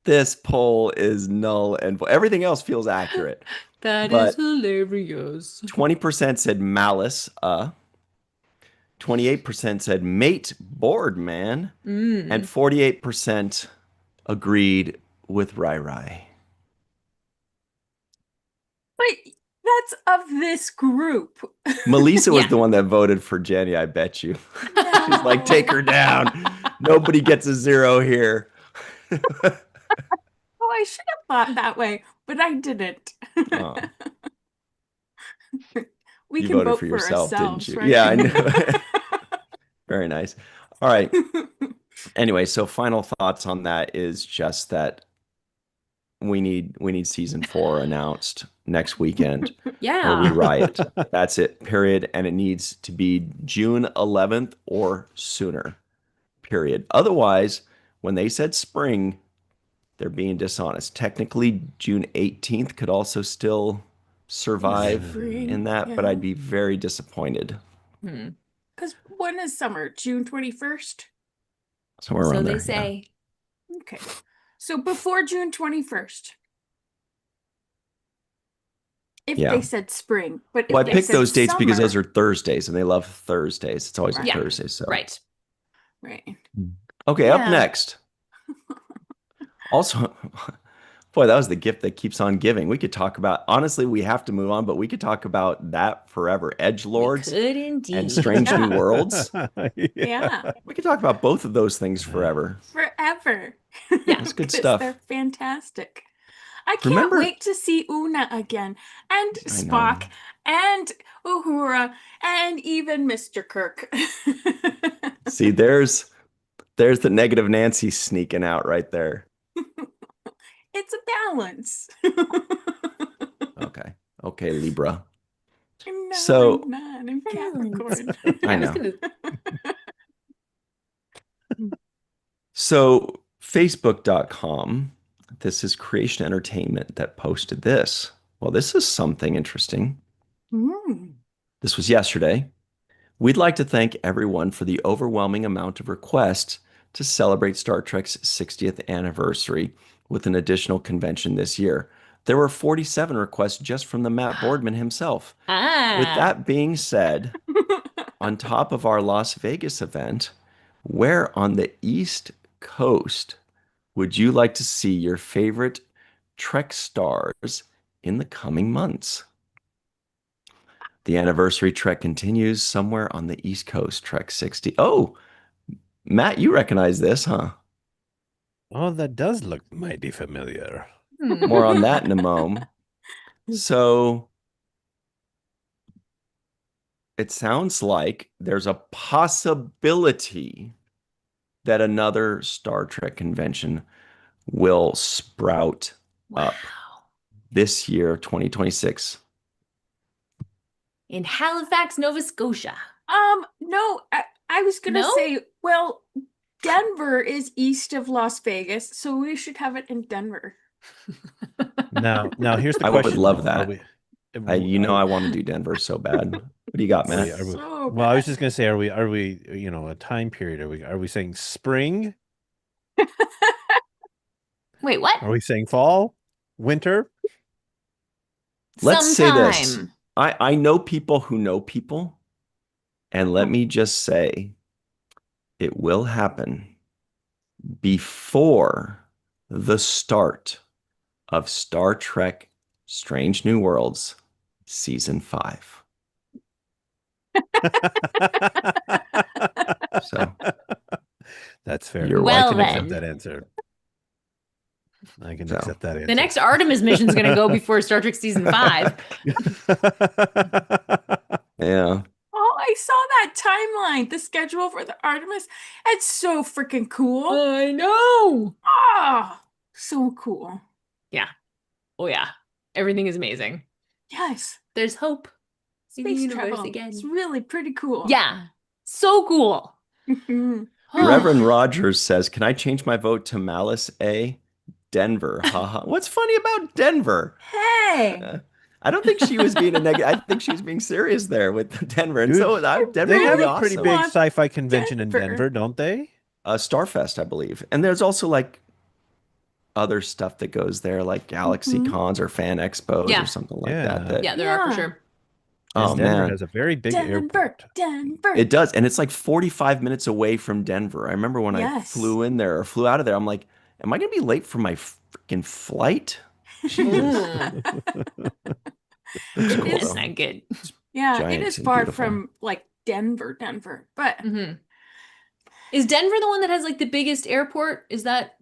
This poll is null and everything else feels accurate. That But is hilarious. 20% said Malice. 28% said mate bored man. And 48% agreed with Rai Rai. But that's of this group. Melissa was Yeah. the one that voted for Jenny, I bet you. No. She's like, take her down. Nobody gets a 0 here. Oh, I should have thought that way, but I didn't. Oh, We you can voted vote for for yourself, didn't ourselves, you? right? Yeah, I know. Very nice. All right. Anyway, so final thoughts on that is just that we need season 4 announced next weekend or we Yeah. riot. That's it, period. And it needs to be June 11th or sooner, period. Otherwise, when they said spring, they're being dishonest. Technically, June 18th could also still survive Spring, in that, but yeah. I'd be very disappointed. Because when is summer? June 21st? Somewhere So around they there. say. Okay. So before June 21st. If Yeah. they said spring, but if Well, I they picked said those dates because those summer- are Thursdays and they love Thursdays. It's always a Right. Thursday. So Right. Right. Okay, up Yeah. next. Also, boy, that was the gift that keeps on giving. We could talk about, honestly, we have to move on, but we could talk about that forever. We Edgelords could indeed. and Strange New Worlds. Yeah. We could talk about both of those things forever. Forever. Yeah. That's good 'Cause stuff. They're fantastic. I can't Remember- wait to see Una again, and I Spock, know. and Uhura, and even Mr. Kirk. See, there's the negative Nancy sneaking out right there. It's a balance. Okay, Libra. No, So- I'm not. I'm Capricorn. I was know. gonna- So, Facebook.com, this is Creation Entertainment that posted this. Well, this is something interesting. Mm. This was yesterday. We'd like to thank everyone for the overwhelming amount of requests to celebrate Star Trek's 60th anniversary with an additional convention this year. There were 47 requests just from the Matt Boardman himself. With that being said, on top of our Las Vegas event, where on the East Coast would you like to see your favorite Trek stars in the coming months? The anniversary trek continues somewhere on the East Coast, Trek 60. Oh, Matt, you recognize this, huh? Oh, that does look mighty familiar. More on that in a moment. So it sounds like there's a possibility that another Star Trek convention will sprout up this year, 2026. In Halifax, Nova Scotia. No, I was gonna No? say, well, Denver is east of Las Vegas, so we should have it in Denver. Now here's the I would question. love though. Are that. we- I want to do Denver so bad. What do you got, Are we- Matt? are we- So well, I was bad. just gonna say, are we, a time period? Are we saying spring? Wait, what? Are we saying fall? Winter? Let's say this. Sometime. I know people who know people, and let me just say it will happen before the start of Star Trek Strange New Worlds season 5. So That's fair. You're I Well can accept then. that answer. I can So. accept that answer. The next Artemis mission is going to go before Star Trek season 5. yeah. I saw that timeline, the schedule for the Artemis. It's so freaking cool. I know. Ah, so cool. Yeah. Oh yeah. Everything is amazing. Yes. There's hope in the Space universe travel. again. It's really pretty cool. Yeah. So cool. Reverend Rogers says, "Can I change my vote to Malice A? Denver? Haha. What's funny about Denver? Hey. I don't think she was being a negative. I think she was being serious there with Denver. And Dude, so Denver They would have be a pretty awesome. big Want sci-fi convention in Denver. Denver, don't they? Starfest, I believe. And there's also like other stuff that goes there, like Galaxy Cons or Fan Expos Yeah. or something like Yeah. that. Yeah, there are for Yeah. sure. Oh And Denver man, has a very big Denver. airport. Denver. it does, and it's like 45 minutes away from Denver. I remember when I Yes. flew in there or flew out of there, I'm like, am I gonna be late for my freaking flight? Jesus. It's It cool is- That's though. not good. Yeah, it Giant is and far beautiful. from like Denver, but Hmm. Is Denver the one that has like the biggest airport? Is that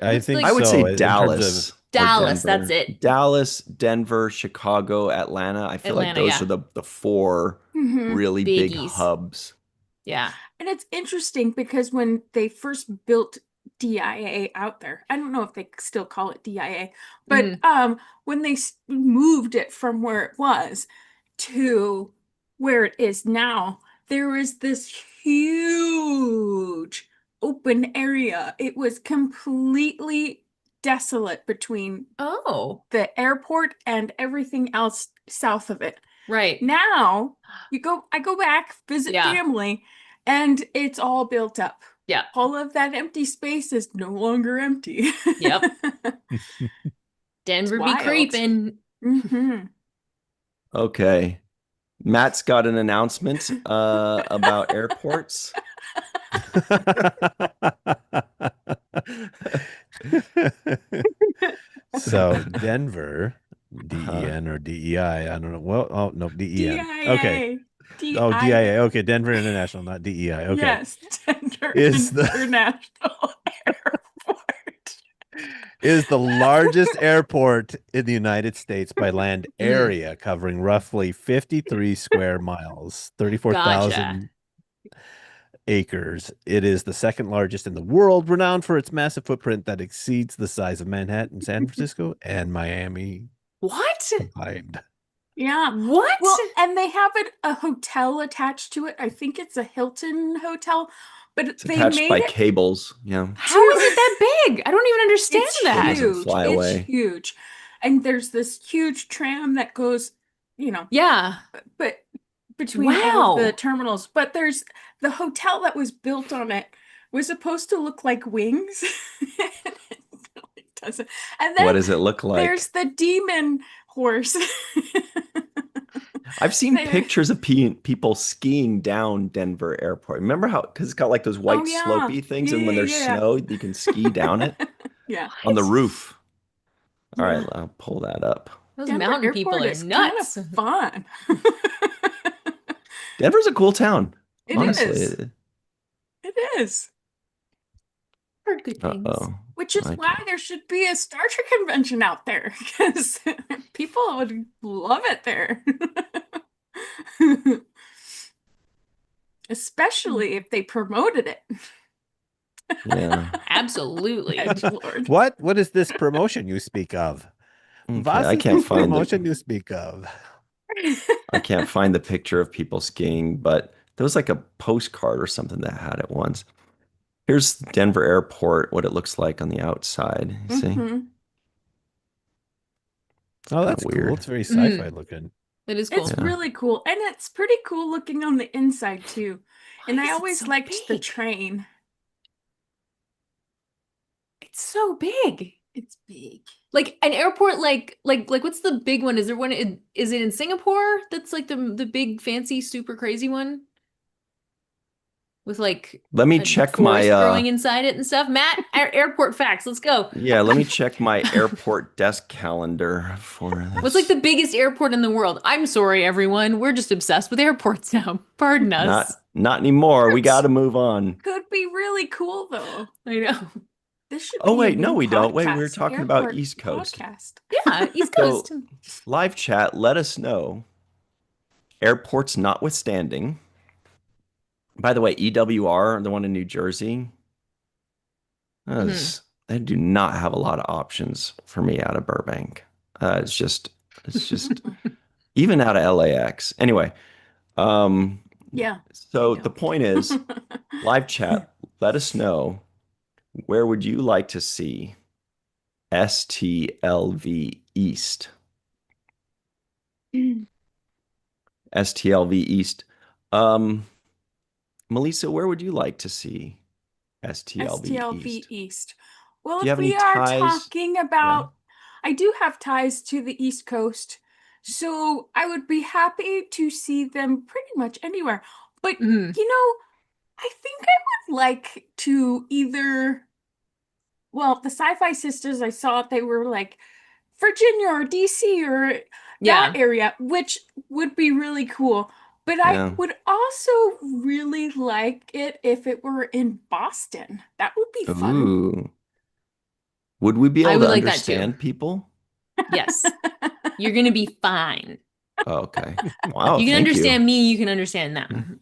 I What's think like- I would so. say In terms Dallas. of or Dallas? Denver. That's it. Dallas, Denver, Chicago, Atlanta. I feel like Atlanta, those yeah. are the four Mhm. really big Biggies. hubs. Yeah. And it's interesting because when they first built DIA out there, I don't know if they still call it DIA, but when they moved it from where it was to where it is now, there is this huge open area. It was completely desolate between Oh, the airport and everything else south of it. right. Now I go back, visit Yeah. family, and it's all built up. Yeah. All of that empty space is no longer empty. Yep. Denver be wild. creeping. Mhm. Okay. Matt's got an announcement about airports. So Denver, DEN or DEI, I don't know. Well, oh no, DEN. Okay. DIA. Oh, DIA. Okay, Denver International, not DEI. Okay. Yes, Denver Is the- International Airport. Is the largest airport in the United States by land area, covering roughly 53 square miles, 34,000 acres. It is the second largest in the world, renowned for its massive footprint that exceeds the size of Manhattan, San Francisco, and Miami What? combined. Yeah. What? Well, and they have a hotel attached to it. I think it's a Hilton hotel, but It's they attached made by it cables. Yeah. How is it that big? I don't even understand it's that. doesn't huge. fly It's away. huge. And there's this huge tram that goes, Yeah. but between all of the Wow. terminals. But there's the hotel that was built on it was supposed to look like wings. And it really doesn't. And What then does it look like? there's the demon horse. I've seen There. pictures of people skiing down Denver Airport. Remember how, because it's got like those white yeah. slopey things, and when Yeah, there's yeah. snow, you can ski down it Yeah. on the roof. All right, Yeah. I'll pull that up. Those Denver mountain people Airport are is nuts. kind of fun. Denver's a cool town. It Honestly. is. It is. Heard good things. Uh-oh. Which is why there should be a Star Trek convention out there, because people would love it there. Especially if they promoted it. Yeah. Absolutely. Edgelord. What is this promotion you speak of? Okay, Was I ist can't die find promotion it. you speak of? I can't find the picture of people skiing, but there was like a postcard or something that had it once. Here's Denver Airport, what it looks like on the outside. You see? Mhm. Oh, that's weird. cool. It's very sci-fi looking. It is cool. It's Yeah. really cool. And it's pretty cool looking on the inside too. And Why I is it always so liked the big? train. It's so big. It's big. Like an airport, like what's the big one? Is there one? Is it in Singapore? That's like the big fancy super crazy one with like Let me a check forest my growing inside it and stuff. Matt, airport facts. Let's go. yeah, let me check my airport desk calendar for this. What's like the biggest airport in the world? I'm sorry, everyone. We're just obsessed with airports now. Pardon us. Not anymore. We That's- got to move on. Could be really cool though. I know. This should Oh, be a wait, no, new we don't. Wait, we were podcast, talking about airport East Coast. Podcast. Yeah, East So- Coast. Live chat, let us know. Airports notwithstanding. By the way, EWR, the one in New Jersey, they do not have a lot of options for me out of Burbank. It's just even out of LAX. Anyway, Yeah. so I the know. point is, live chat, let us know, where would you like to see STLV East? STLV East. Melissa, where would you like to see STLV STLV East? East. Well, Do you if have any we are ties? talking Yeah. about, I do have ties to the East Coast, so I would be happy to see them pretty much anywhere. But, I think I would like to either, well, the Sci-Fi Sisters, I saw they were like Virginia or DC or that Yeah. area, which would be really cool. But I Yeah. would also really like it if it were in Boston. That would be fun. Ooh. Would we be I able would to like that too. understand people? Yes. You're going to be fine. Oh, okay. Wow, You can thank understand you. me, you can understand them.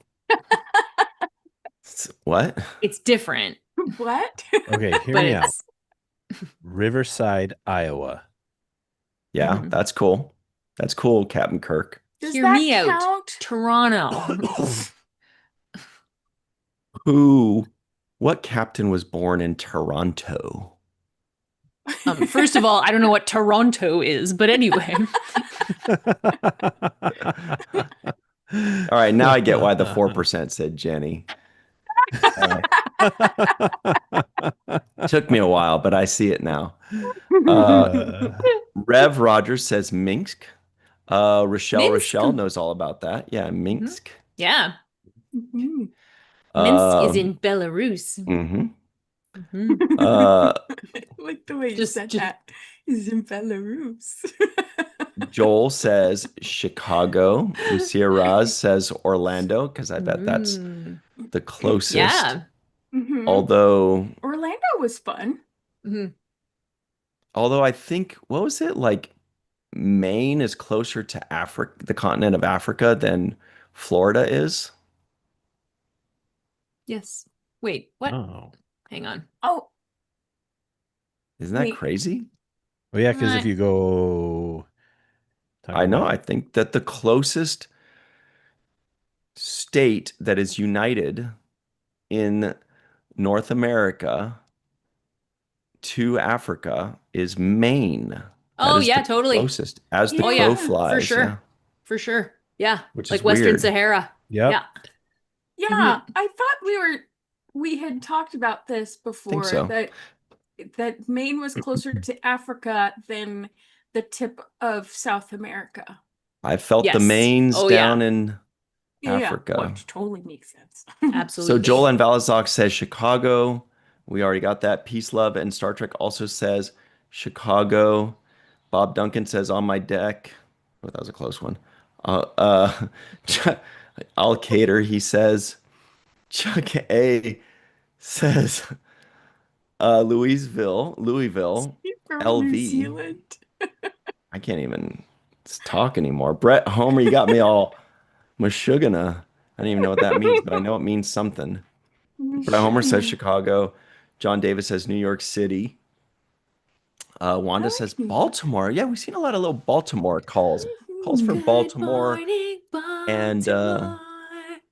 What? It's different, What? Okay, hear but me out. it's Riverside, Iowa. Yeah, Mhm. that's cool. That's cool, Captain Kirk. Does hear that me out. count? Toronto. What captain was born in Toronto? First of all, I don't know what Toronto is, but anyway. All right, now I get why the 4% said Jenny. Took me a while, but I see it now. Rev Rogers says Minsk. Rochelle Minsk. knows all about that. Yeah, Minsk. Yeah. Mhm. Minsk is in Belarus. Mhm. Mhm. Like the way you Just- said just- that is in Belarus. Joel says Chicago. Lucia Raz says Orlando, because I bet that's Mm. the closest. Yeah. Mhm. Although Orlando was fun. Mhm. I think, what was it, like Maine is closer to Africa, the continent of Africa, than Florida is. Yes. Wait, what? Oh. Hang on. Oh, Isn't that wait. crazy? Well, yeah, because if Right. you go, I know. about I think that the closest state that is united in North America to Africa is Maine. That Oh, is yeah, the totally. closest as the Oh, crow yeah, flies. for sure. Yeah. For sure. Yeah. Which like is Western weird. Sahara. Yep. Yeah. Yeah, I thought we had talked about this before so. that Maine was closer to Africa than the tip of South America. I felt the Yes. mains Oh, down yeah. in Yeah, Africa. which totally makes sense. Absolutely. So Joel and Valazok says Chicago. We already got that. Peace, Love, and Star Trek also says Chicago. Bob Duncan says On My Deck. Oh, that was a close one. Al Cater, he says. Chuck A says Louisville, From New LV. Zealand. I can't even talk anymore. Brett Homer, you got me all mashugana. I don't even know what that means, but I know it means something. Brett Homer says Chicago. John Davis says New York City. Wanda like says New York. Baltimore. Yeah, we've seen a lot of little Baltimore calls. Calls for Good Baltimore morning, and Baltimore.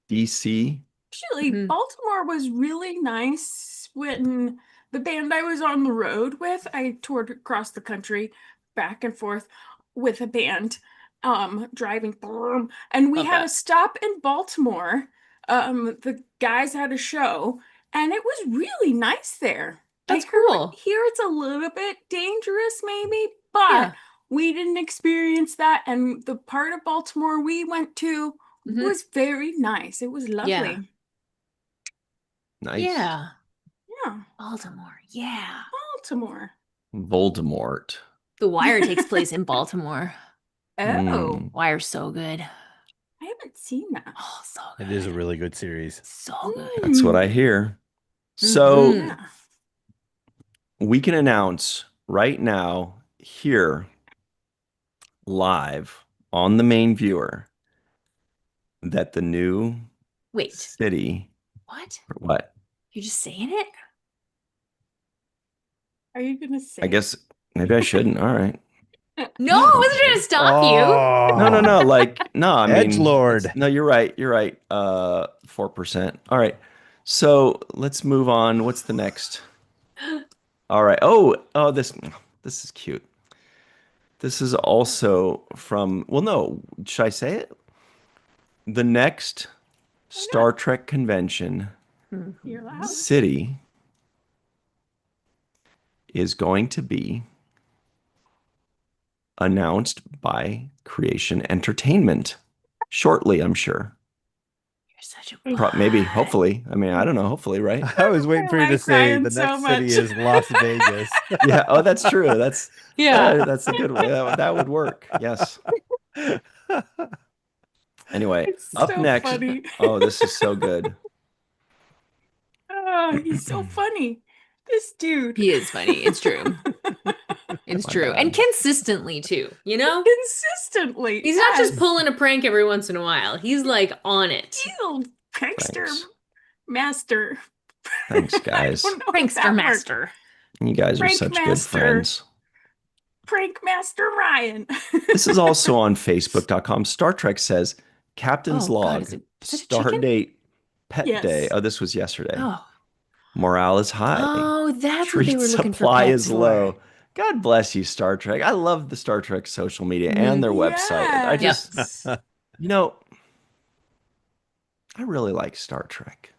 DC. Actually, Mhm. Baltimore was really nice when the band I was on the road with, I toured across the country back and forth with a band, driving, and we Love had that. a stop in Baltimore. The guys had a show, and it was really nice there. That's I heard cool. here it's a little bit dangerous, maybe, but Yeah. we didn't experience that. And the part of Baltimore we went to Mhm. was very nice. It was lovely. Yeah. Nice. Yeah. Yeah, Baltimore. Yeah. Baltimore. Voldemort. The Wire takes place in Baltimore. Oh, Mm. Wire's so good. I haven't seen that. Oh, so good. it is a really good series. So good. That's what I Mm, hear. So Mhm. yeah. we can announce right now here live on the main viewer that the new Wait, city, what? what? You're just saying it? Are you gonna say? I guess maybe I shouldn't. All right. No, I wasn't trying to stop you. No. Like, no, I mean, Edgelord. no, you're right. You're right. 4%. All right. So let's move on. What's the next? All right. Oh, this is cute. This is also from, well, no, should I say it? The next Star Trek convention You're loud. city is going to be announced by Creation Entertainment shortly, I'm sure. You're such a Maybe, hopefully. I mean, I don't know. Hopefully, right? I was waiting for you to like say Ryan the so next city much. is Las Vegas. Yeah. Oh, that's true. That's Yeah. that's a good one. That would work. Yes. Anyway, It's up so next. funny. Oh, this is so good. Oh, he's so funny. This dude. He is funny. It's true. It's My true. God. And consistently too, you know? Consistently. He's not just yes. pulling a prank every once in a while. He's like on it. He's a prankster Thanks. master. Thanks, guys. I don't know if Prankster that worked. master. You guys are Prank such good master. friends. Prank master Ryan. This is also on Facebook.com. Star Trek says Captain's Oh, God, log, is it a start chicken? date, pet Yes. day. Oh, this was yesterday. Oh. Morale is high. Oh, that's what Treat they were looking for supply pets is for. low. God bless you, Star Trek. I love the Star Trek social media and their website. I just, Yes. you know, I really like Star Trek.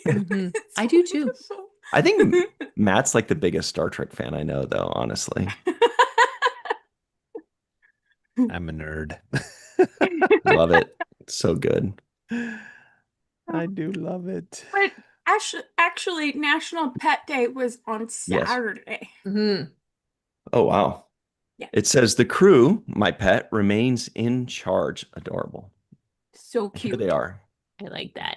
Mhm. It's I do too. wonderful. I think Matt's like the biggest Star Trek fan I know, though, honestly. I'm a nerd. Love it. It's so good. I do love it. But actually, National Pet Day was on Saturday. Mhm. Oh, wow. Yeah. It says the crew, my pet, remains in charge. Adorable. So Here cute. they are. I like that.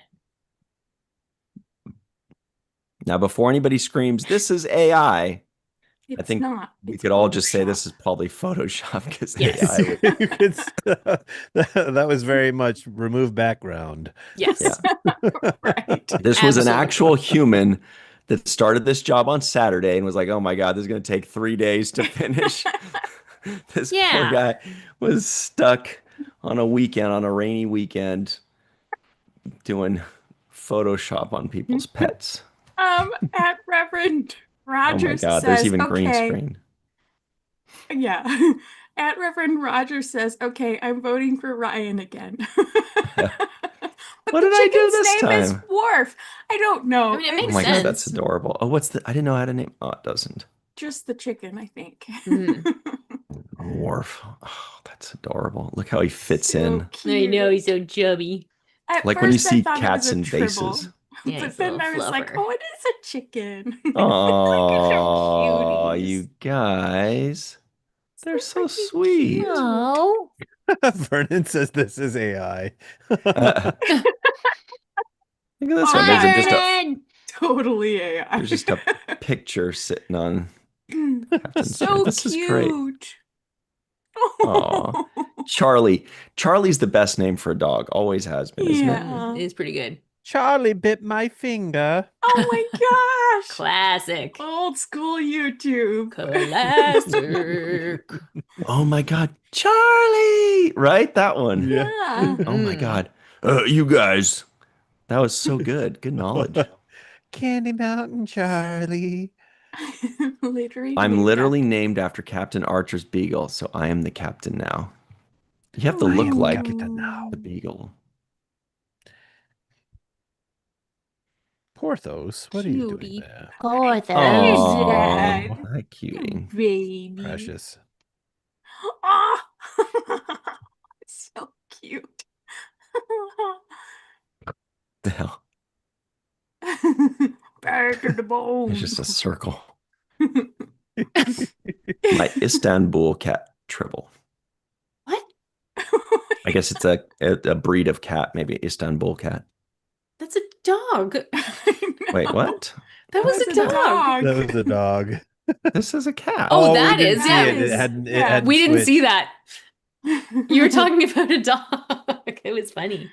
Now, before anybody screams, this is AI, It's I think not. we It's could all just say Photoshop. this is probably Photoshop because Yes. AI would. You could that was very much remove background. Yes. Yeah. Right. This was an Absolutely. actual human that started this job on Saturday and was like, oh my God, this is going to take 3 days to finish. This poor Yeah. guy was stuck on a weekend, on a rainy weekend, doing Photoshop on people's pets. At Reverend Oh my Rogers God, there's says, even green okay, screen. yeah. At Reverend Rogers says, okay, I'm voting for Ryan again. But What the did I do chicken's this name is time? Worf. I don't know. I mean, it Oh makes my God, that's sense. adorable. Oh, what's the? I didn't know how to name. Oh, it doesn't. Just the chicken, I think. Mhm. Worf. Oh, that's adorable. Look how he fits So in. I know cute. he's so chubby. At Like when you first, I see thought cats it in was a tribble. vases. Yeah, But he's a then little I was like, fluffer. oh, it is a chicken. Oh, cuties. you guys. They're so freaking sweet. cute. Oh. Vernon says this is AI. Look at this one. Hi, There's just a Vernon! Totally AI. there's just a picture sitting on Captain's chair. So This is great. cute. Aw. Charlie. Charlie's the best name for a dog. Always has been, isn't it? Yeah. It is pretty good. Charlie bit my finger. Oh my gosh. Classic. Old school YouTube. Classic. Oh my God. Charlie. Right? That one. Yeah. Yeah. Oh my Mhm. God. You guys. That was so good. Good knowledge. Candy Mountain Charlie. I'm literally named after Captain Archer's beagle, so I am the captain now. You have to I look am like captain now. the beagle. Porthos, what are you doing Cutie. there? Porthos. Oh, Dad. hi, cutie. Baby. Precious. Ah. So cute. The hell? Back in the bone. It's just a circle. My Istanbul cat Tribble. What? I guess it's a breed of cat, maybe Istanbul cat. That's a dog. Wait, what? That was a dog. That was a dog. This is a cat. Oh, we that didn't is, see yeah. it. It hadn't. It Yeah. hadn't We didn't see switched. that. You were talking about a dog. It was funny.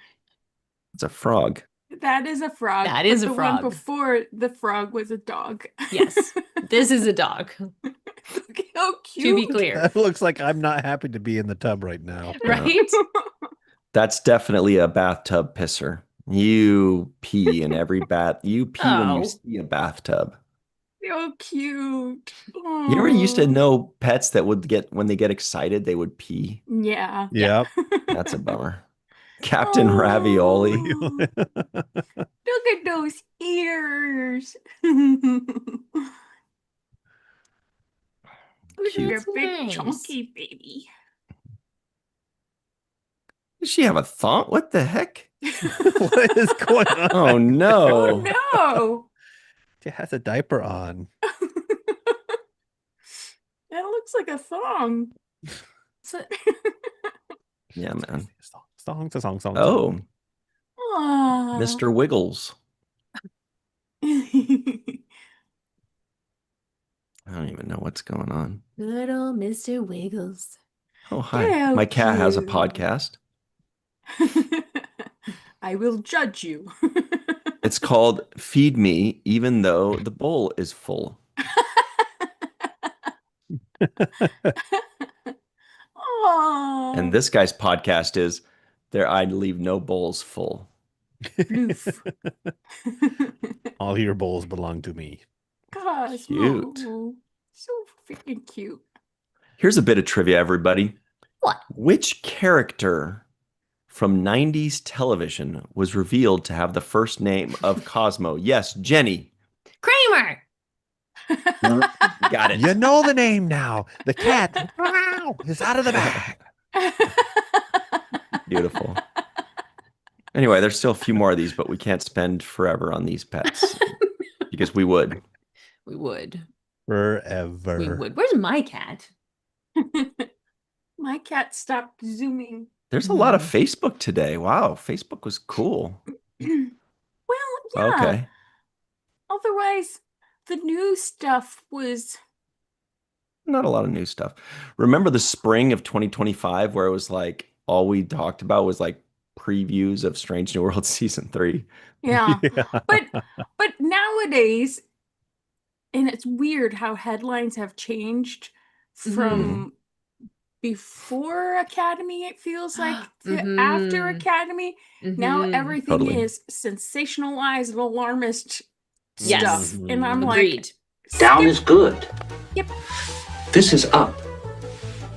It's a frog. That is a frog. That is but a the one frog. before the frog was a dog. Yes. This is a dog. Look how To cute. be clear. That looks like I'm not happy to be in the tub right now. Right? That's definitely a bathtub pisser. You pee in every bath. You pee when you Oh. see a bathtub. So cute. You ever used to Aw. know pets that would get, when they get excited, they would pee? Yeah. Yep. That's a bummer. Captain Ravioli. Oh, look at those ears. You're Cute. a That's big nice. chunky baby. Does she have a thong? What the heck? What is going on? Oh Oh no. no. She has a diaper on. That looks like a thong. So- Yeah, man. Song. Oh, Aw. Mr. Wiggles. I don't even know what's going on. Good old Mr. Wiggles. Oh, hi. How My cat has a cute. podcast. I will judge you. It's called Feed Me, even though the bowl is full. Aww. And this guy's podcast is There I'd Leave No Bowls Full. Bloof. All your bowls belong to me. Cosmo. Cute. So freaking cute. Here's a bit of trivia, everybody. What? Which character from 90s television was revealed to have the first name of Cosmo? Yes, Jenny. Kramer. Got it. You know the name now. The cat is out of the bag. Beautiful. Anyway, there's still a few more of these, but we can't spend forever on these pets because we would. We would. Forever. We would. Where's my cat? My cat stopped zooming. There's a lot of Facebook today. Wow, Facebook was cool. Well, yeah. Okay. Otherwise, the new stuff was. Not a lot of new stuff. Remember the spring of 2025 where it was like all we talked about was like previews of Strange New World season 3? Yeah. Yeah. But nowadays, and it's weird how headlines have changed from before Academy, it feels like, to after Academy. Now everything Totally. is sensationalized and alarmist Yes. stuff. And I'm Agreed. like, Down skip- is good. Yep. This is up.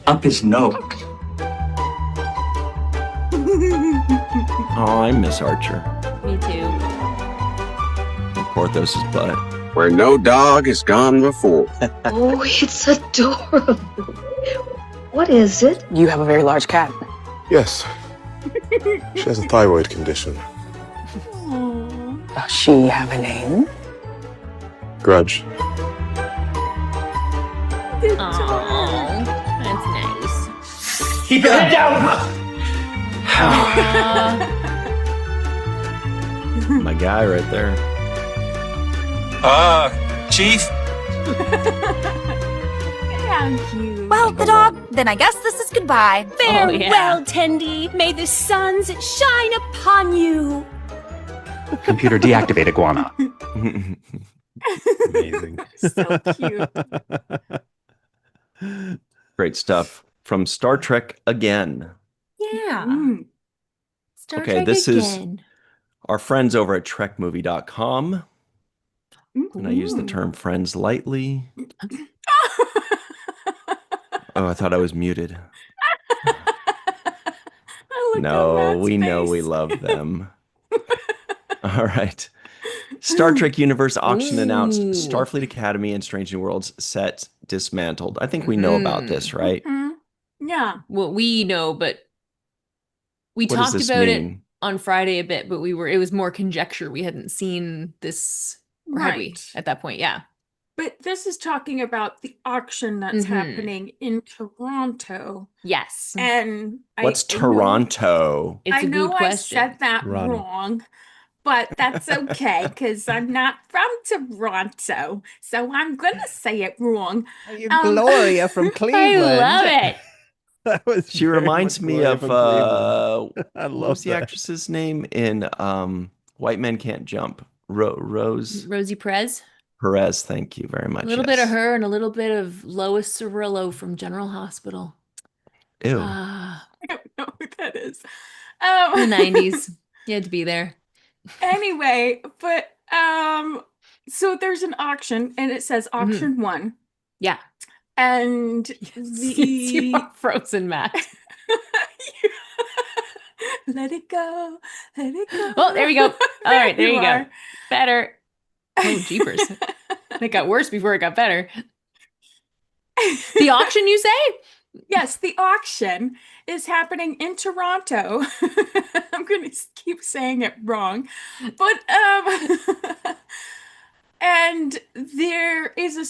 Up is no. Oh, I miss Archer. Me too. Porthos's butt. Where no dog has gone before. Oh, it's adorable. What is it? You have a very large cat. Yes. She has a thyroid condition. Aw. Does she have a name? Grudge. The Oh, dog. that's nice. Keep your head down. My guy right there. Chief. How cute. Well, the dog, then I guess this is goodbye. Farewell, Farewell, Tendy. May the suns shine upon you. Computer deactivate iguana. Amazing. So cute. Great stuff from Star Trek again. Yeah. Mm. Star Okay, Trek this is- again. Our friends over at trekmovie.com. And I use the Ooh. term friends lightly. Oh, I thought I was muted. I looked No, at Matt's we know we face. love them. All right. Star Trek Universe auction announced Ooh. Starfleet Academy and Strange New Worlds set dismantled. I think we know about this, right? Mhm. Yeah. Well, we know, but we What does talked this about it mean? on Friday a bit, but it was more conjecture. We hadn't seen this, or had we Right. at that point? Yeah. But this is talking about the auction that's Mhm. happening in Toronto. Yes. And What's I know- Toronto? It's I a know good I question. said that Toronto. wrong, but that's okay because I'm not from Toronto. So I'm going to say it wrong. You Um, Gloria from I Cleveland. love it. That was She very reminds much me Gloria of from Cleveland. I what was love the that. actress's name in White Men Can't Jump? Rose Rosie Perez. Perez. Thank you very A much. little bit of Yes. her and a little bit of Lois Cirillo from General Hospital. Ew. Ah, I don't know who that is. the 90s. You had to be there. Anyway, but so there's an auction and it says auction 1. Yeah. And You are frozen, Matt. Let it go. Let it go. Oh, there we go. All right, there you go. are. Better. Oh, jeepers. It got worse before it got better. The auction, you say? Yes, the auction is happening in Toronto. I'm going to keep saying it wrong. But and there is a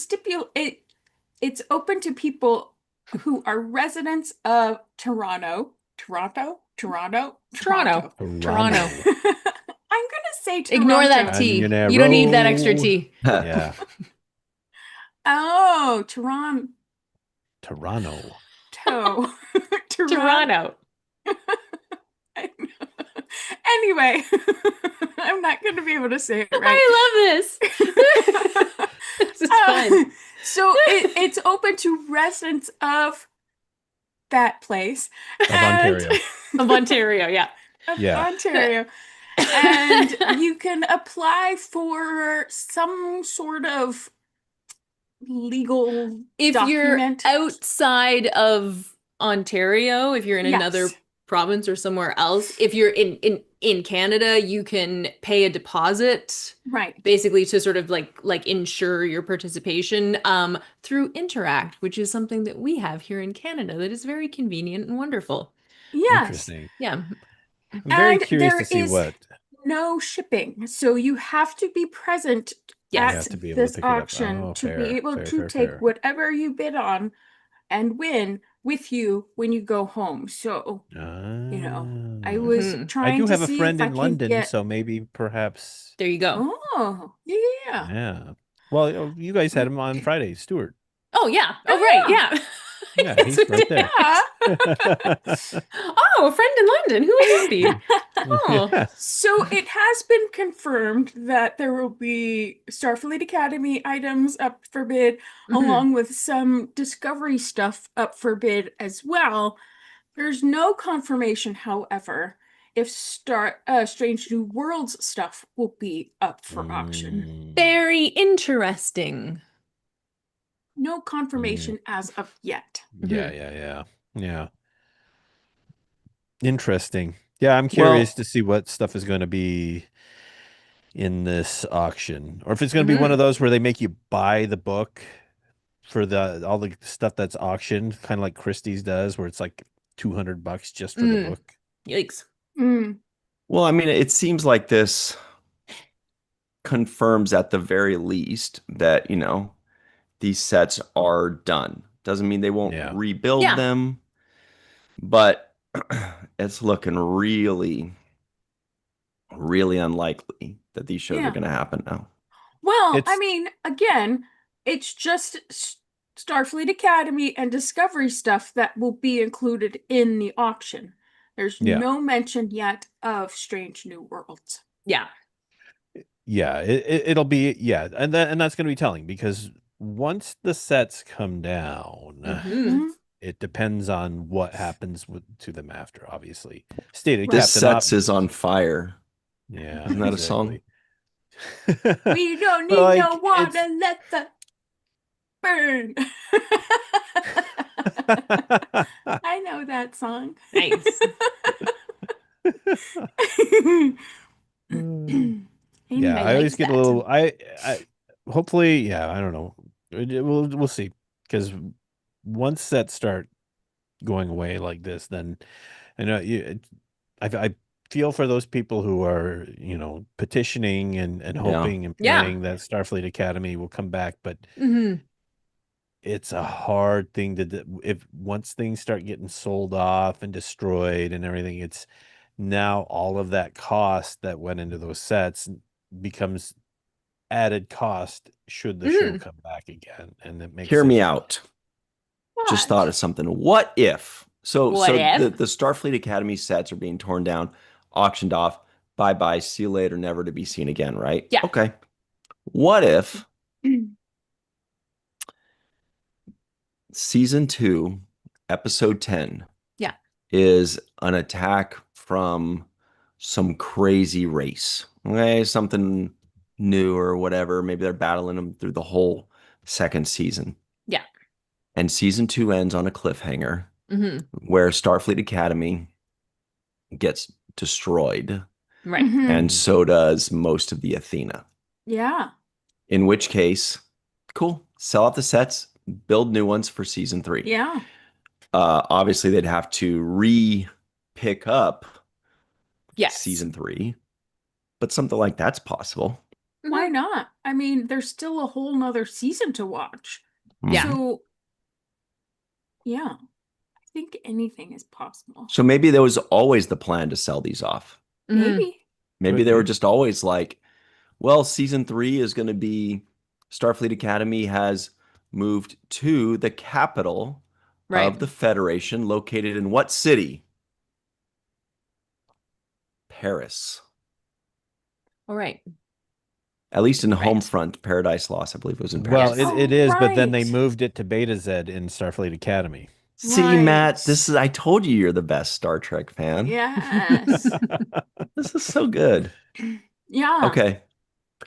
it's open to people who are residents of Toronto. Toronto. Toronto. I'm gonna say Toronto. Ignore that T. You don't need that extra T. Yeah. Oh, Toronto. Toronto. Toronto. Anyway, I'm not going to be able to say it right. I love this. This is fun. So it's open to residents of that place. Of Ontario. Of Ontario, yeah. Ontario. And you can apply for some sort of legal if document. You're outside of Ontario, if you're in another province or somewhere else, if you're in Canada, you can pay a deposit, right? Basically to sort of like ensure your participation through Interact, which is something that we have here in Canada that is very convenient and wonderful. Yes. Interesting. Yeah. I'm very curious to see what. No shipping, so you have to be present at this auction to be able to take whatever you bid on and win with you when you go home. So, I was trying I do to have a see friend if in I London, could get... so maybe perhaps. There you go. Oh, yeah. Yeah. Well, you guys had him on Friday, Stuart. Oh, yeah. Oh, right. Yeah. Yeah, he's right there. Oh, a friend in London. Who would that be? Oh. Yeah. So it has been confirmed that there will be Starfleet Academy items up for bid, along with some Discovery stuff up for bid as well. There's no confirmation, however, if Strange New Worlds stuff will be up for auction. Very interesting. No confirmation as of yet. Yeah. Interesting. Yeah, I'm curious to see what stuff is going to be in this auction, or if it's going to be one of those where they make you buy the book for all the stuff that's auctioned, kind of like Christie's does, where it's like $200 just for the book. Yikes. Well, I mean, it seems like this confirms at the very least that, these sets are done. Doesn't mean they won't rebuild them, but it's looking really, really unlikely that these shows are going to happen now. Well, I mean, again, it's just Starfleet Academy and Discovery stuff that will be included in the auction. There's no mention yet of Strange New Worlds. Yeah. Yeah, it'll be, and that's going to be telling, because once the sets come down, it depends on what happens to them after, obviously. Stated This Captain sets Obvious. is on fire. Yeah. Isn't that a song? We don't need no water, let the burn. I know that song. Nice. Yeah, I always get a little. I hopefully, I don't know. We'll see, because once sets start going away like this, then I know I feel for those people who are petitioning and hoping and praying that Starfleet Academy will come back, but it's a hard thing to do. If once things start getting sold off and destroyed and everything, it's now all of that cost that went into those sets becomes added cost should the show come back again. And it makes Hear me out. Just thought of something. What if So Whatever. the Starfleet Academy sets are being torn down, auctioned off. Bye bye. See you later. Never to be seen again. Right? Yeah. Okay. What if season 2, episode 10 Yeah. is an attack from some crazy race? Okay, something new or whatever. Maybe they're battling them through the whole second season. Yeah. And season 2 ends on a cliffhanger Mm-hmm. where Starfleet Academy gets destroyed. Right. And so does most of the Athena. Yeah. In which case, cool. Sell off the sets, build new ones for season 3. Yeah. Obviously, they'd have to pick up Yes. season 3, but something like that's possible. Why not? I mean, there's still a whole nother season to watch. Yeah. So, yeah, I think anything is possible. So maybe there was always the plan to sell these off. Maybe. Maybe Could they were be. just always like, well, season 3 is going to be Starfleet Academy has moved to the capital Right. of the Federation, located in what city? Paris. All right. At least in Right. Homefront, Paradise Lost, I believe it was in Paris. Well, Oh, it is, but then they right. moved it to Beta Z in Starfleet Academy. See, Matt, Right. I told you you're the best Star Trek fan. Yes. This is so good. Yeah. Okay.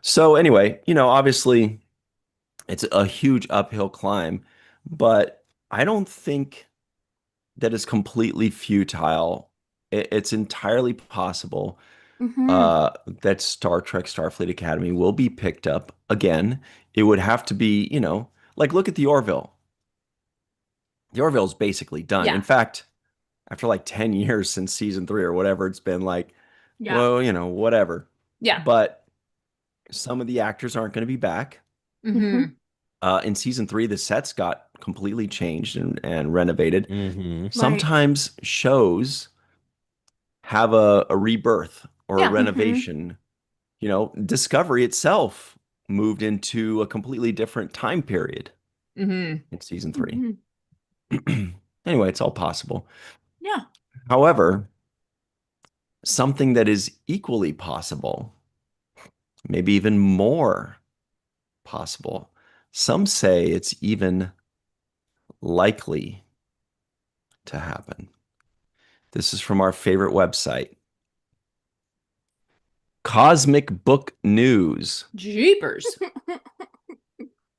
So anyway, obviously it's a huge uphill climb, but I don't think that is completely futile. It's entirely possible that Star Trek Starfleet Academy will be picked up again. It would have to be, like look at the Orville. The Orville is basically done. Yeah. In fact, after like 10 years since season 3 or whatever, it's been like, Yeah. well, whatever. Yeah. But some of the actors aren't going to be back. Mm-hmm. In season 3, the sets got completely changed and renovated. Mm-hmm. Sometimes shows have a rebirth or Yeah. a renovation. Discovery itself moved into a completely different time period Mm-hmm. in season 3. Anyway, it's all possible. Yeah. However, something that is equally possible, maybe even more possible, some say it's even likely to happen. This is from our favorite website, Cosmic Book News. Jeepers.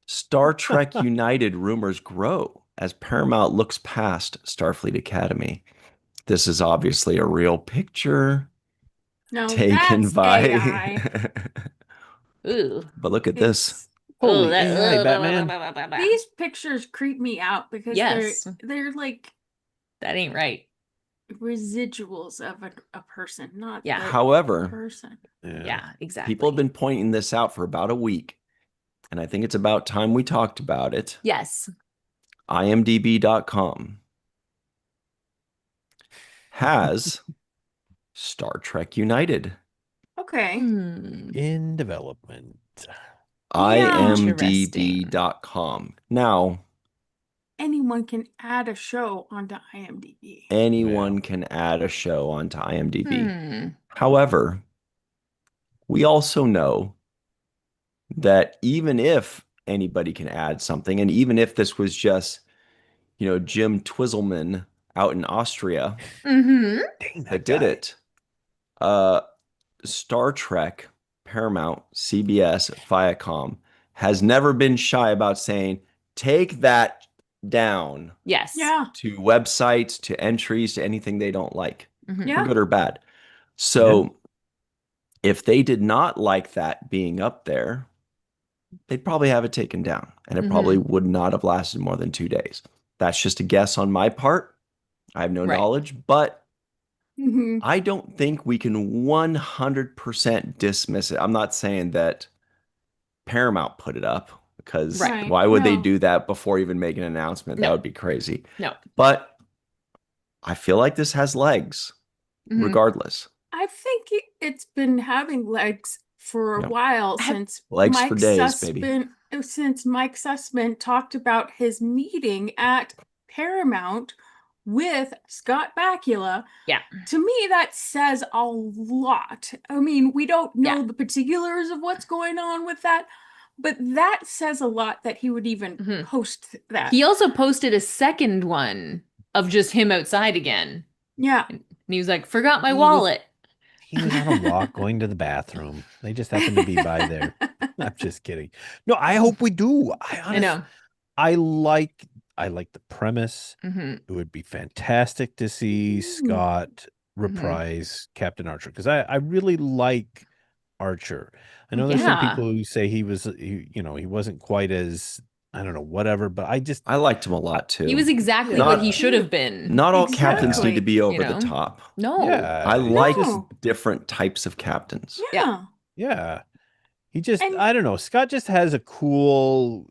Star Trek United rumors grow as Paramount looks past Starfleet Academy. This is obviously a real picture No, taken that's by AI. Ooh. But look at this. Holy Ooh, that- AI, Batman. These pictures creep me out because Yes. they're like That ain't right. residuals of a person, not Yeah. the However, person. Yeah, exactly. people have been pointing this out for about a week, and I think it's about time we talked about it. Yes. IMDb.com has Star Trek United. Okay. In development. IMDb.com. Now, Anyone can add a show onto IMDb. anyone can add a show onto IMDb. Hmm. However, we also know that even if anybody can add something, and even if this was just, Jim Twizzleman out in Austria Mm-hmm. Dang, that did it, Star Trek, Paramount, CBS, Viacom has never been shy about saying, take that down Yes. Yeah. to websites, to entries, to anything they don't like, Mhm. Yeah. for good or bad. So if they did not like that being up there, they'd probably have it taken down, and it probably would not have lasted more than 2 days. That's just a guess on my part. I have no Right. knowledge, but Mhm. I don't think we can 100% dismiss it. I'm not saying that Paramount put it up, because Right. why would they No. do that before even making an announcement? That No. would be crazy. No. But I feel like this has legs, Mhm. regardless. I think it's been having legs for a Yeah. while since Legs for Mike days, baby. Sussman talked about his meeting at Paramount with Scott Bakula. Yeah. To me, that says a lot. I mean, we don't know the particulars of what's going on with that, but that says a lot that he would even post that. He also posted a second one of just him outside again. Yeah. And he was like, forgot my wallet. He was on a walk going to the bathroom. They just happened to be by there. I'm just kidding. No, I hope we do. I know. I like the premise. Mhm. It would be fantastic to see Scott reprise Captain Archer, because I really like Archer. I know there's some people who say he wasn't quite as, I don't know, whatever, but I liked him a lot too. He was exactly what he should have been. Not all captains need to be over the top. No. Yeah, I like different types of captains. Yeah. Yeah. He just, I don't know. Scott just has a cool,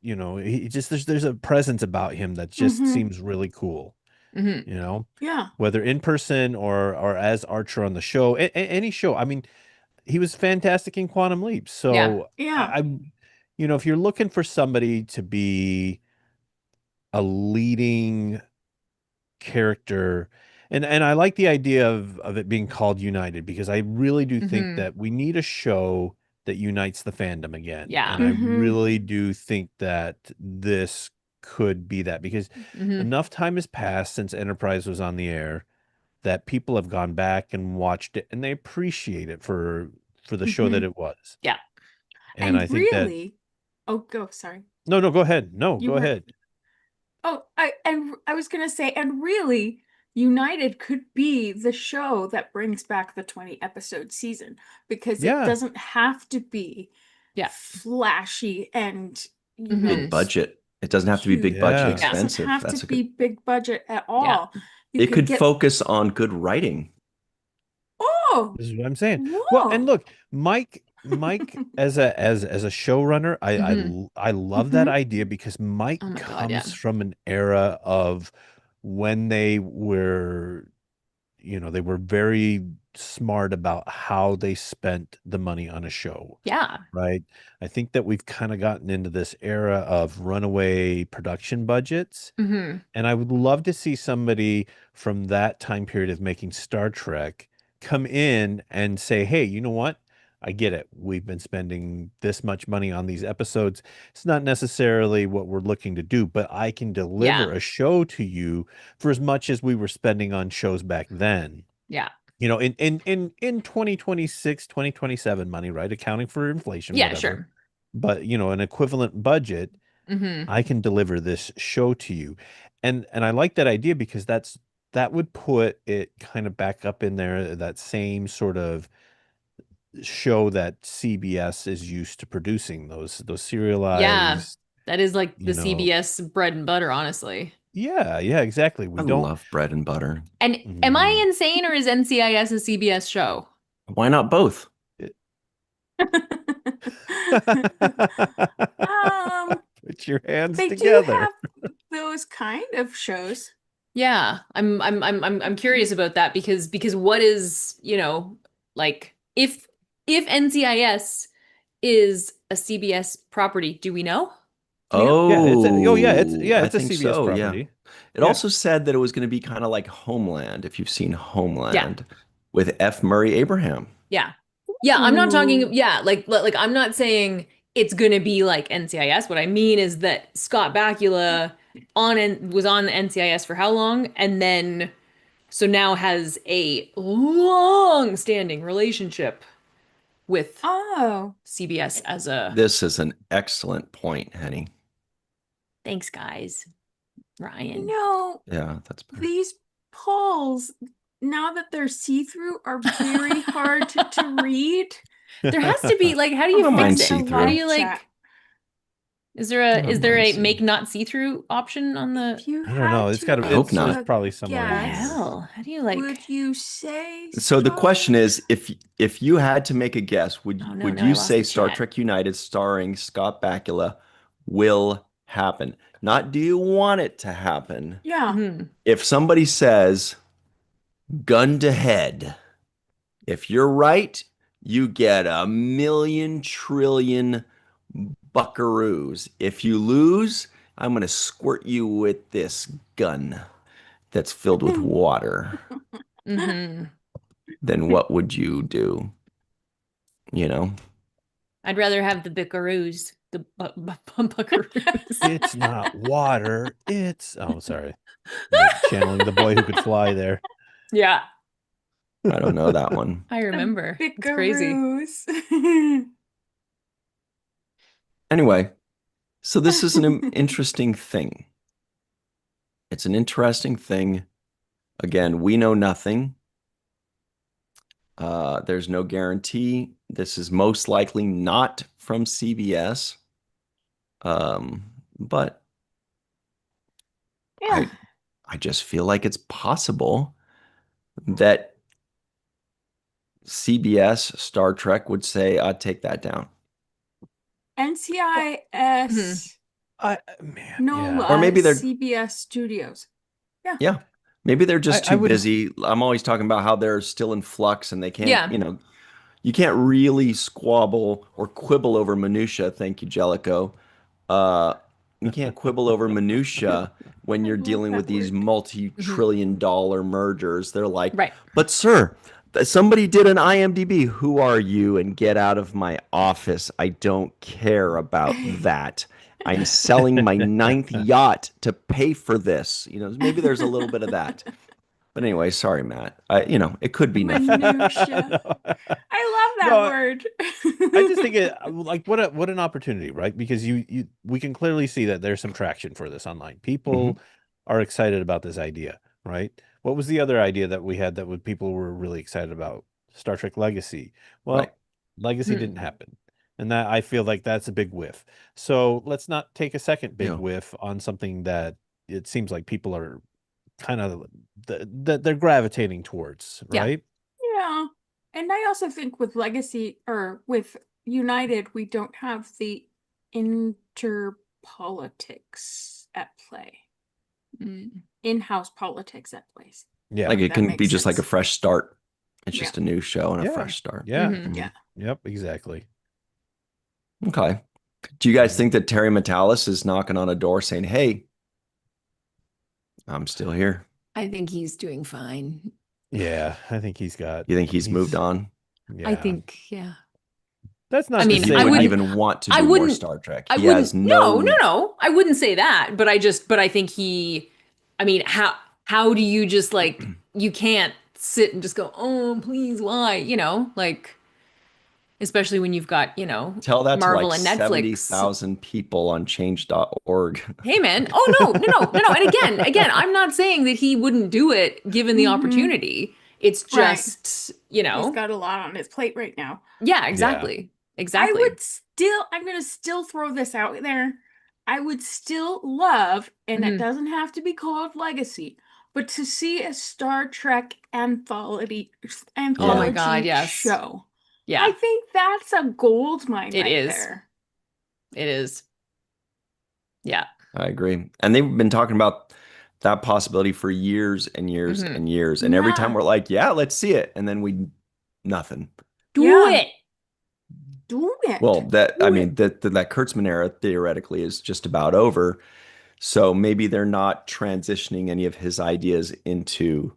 he just, there's a presence about him that just seems really cool. Yeah. Whether in person or as Archer on the show, any show. I mean, he was fantastic in Quantum Leap. So if you're looking for somebody to be a leading character, and I like the idea of it being called United, because I really do think that we need a show that unites the fandom again. Yeah. And I really do think that this could be that, because enough time has passed since Enterprise was on the air that people have gone back and watched it, and they appreciate it for the show that it was. Yeah. And I think really, sorry. No, go ahead. No, go ahead. Oh, I was gonna say, and really, United could be the show that brings back the 20 episode season, because it doesn't have to be flashy and big budget. It doesn't have to be big budget expensive. It doesn't have to be big budget at all. It could focus on good writing. Oh, this is what I'm saying. Whoa. Well, and look, Mike as a showrunner, I love that idea, because Mike comes from an era of when they were very smart about how they spent the money on a show. Yeah. Right. I think that we've kind of gotten into this era of runaway production budgets. And I would love to see somebody from that time period of making Star Trek come in and say, hey, you know what? I get it. We've been spending this much money on these episodes. It's not necessarily what we're looking to do, but I can deliver a show to you for as much as we were spending on shows back then. Yeah. In 2026, 2027 money, right? Accounting for inflation. Yeah, whatever. sure. But, an equivalent budget, I can deliver this show to you. And I like that idea, because that would put it kind of back up in there, that same sort of show that CBS is used to producing, those serialized. Yeah, that is like the CBS bread and butter, honestly. Yeah, exactly. I love bread and butter. And am I insane, or is NCIS a CBS show? Why not both? Put your hands they together. do have those kind of shows. Yeah, I'm curious about that, because what is, like, if NCIS is a CBS property, do we know? Oh, it's a think CBS property. It also said that it was going to be kind of like Homeland, if you've seen Homeland, with F. Murray Abraham. Yeah. Yeah, I'm not talking, like I'm not saying it's going to be like NCIS. What I mean is that Scott Bakula was on NCIS for how long? And then, so now has a long-standing relationship with CBS as a... This is an excellent point, Henny. Thanks, guys. Ryan. Yeah, that's better. These polls, now that they're see-through, are very hard to read. There has to be, like, how do you fix it? How do you, like... Is there a make not see-through option on the... I don't know. It's got to. It's probably somewhere. Hell, how do you, like... Would you say? So the question is, if you had to make a guess, would you say Star Trek United starring Scott Bakula will happen? Not do you want it to happen? Yeah. If somebody says, gun to head, if you're right, you get 1,000,000 trillion buckaroos. If you lose, I'm going to squirt you with this gun. that's filled with water, Mm-hmm. then what would you do? You know? I'd rather have the buckaroos. The buckaroos. It's not water. It's sorry. Like channeling The Boy Who Could Fly there. Yeah. I don't know that one. I remember. It's crazy. Bickaroos. Anyway, so this is an interesting thing. It's an interesting thing. Again, we know nothing. There's no guarantee. This is most likely not from CBS. But Yeah. I just feel like it's possible that CBS Star Trek would say, "I'd take that down." NCIS. No, Or maybe they're CBS Studios. Yeah. Yeah. Maybe they're just I too would- busy. I'm always talking about how they're still in flux and they can't, Yeah. you can't really squabble or quibble over minutia. Thank you, Jellico. You can't quibble over minutia when you're love dealing with that these word. multi-trillion-dollar mergers. They're like, Right. but sir, somebody did an IMDb. Who are you? And get out of my office. I don't care about that. I'm selling my 9th yacht to pay for this. Maybe there's a little bit of that. But anyway, sorry, Matt. It could be nothing. Minutia. I love that No, word. I just think it like what an opportunity, right? Because we can clearly see that there's some traction for this online. People are excited about this idea, right? What was the other idea that we had that people were really excited about? Star Trek Legacy. Well, Right. Legacy didn't happen. And that I feel like that's a big whiff. So let's not take a second big whiff on something that it seems like people are kind of that they're gravitating towards, Yeah. right? Yeah. And I also think with Legacy or with United, we don't have the interpolitics at play. In-house politics at play. Yeah. Like it That can makes be just like a sense. fresh start. It's Yeah. just a new show and a Yeah. fresh start. Yeah. Yeah. Yep, exactly. Okay. Do you guys think that Terry Metalis is knocking on a door saying, "Hey, I'm still here"? I think he's doing fine. Yeah, I think he's got. You think he's moved on? Yeah. I think, yeah. That's not. I mean, He I wouldn't wouldn't even want to I do more wouldn't- Star Trek. I He wouldn't. has no. No. I wouldn't say that. But I think he. I mean, how do you just like you can't sit and just go, oh please, why? Like, especially when you've got Tell that Marvel to like and Netflix. 70,000 people on change.org. Hey man, oh no. And again, I'm not saying that he wouldn't do it given the opportunity. It's just He's got a lot on his plate right now. yeah, exactly. Exactly. I'm going to still throw this out there. I would still love, and it doesn't have to be called Legacy, but to see a Star Trek anthology Oh my God, yes. show. Yeah, I think that's a gold mine It right is. there. it is. Yeah. I agree. And they've been talking about that possibility for years and years and years. And every time Yeah. we're like, yeah, let's see it. And then nothing. Do Yeah. it. Do it. Well, that it. Kurtzman era theoretically is just about over. So maybe they're not transitioning any of his ideas into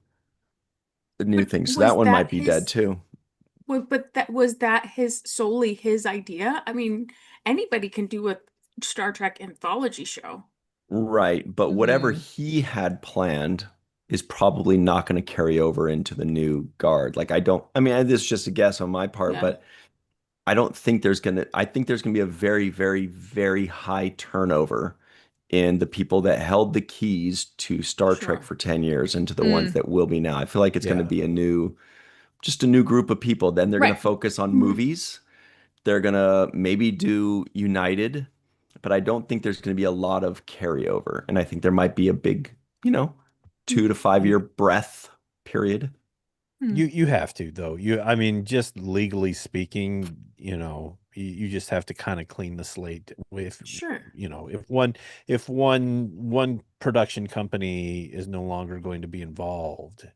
the new But things. So was that one that might be his- dead too. But was that solely his idea? I mean, anybody can do a Star Trek anthology show. Right. But whatever he had planned is probably not going to carry over into the new guard. Like, this is just a guess on my part, Yeah. but I think there's going to be a very, very, very high turnover in the people that held the keys to Star Trek Sure. for 10 years into the ones that will be now. I feel like it's going to be just a new group of people. Then they're going to Right. focus on movies. They're going to maybe do United, but I don't think there's going to be a lot of carryover. And I think there might be a big, 2 to 5 year breath period. You have to though. Just legally speaking, you just have to kind of clean the slate. Sure. If one production company is no longer going to be involved,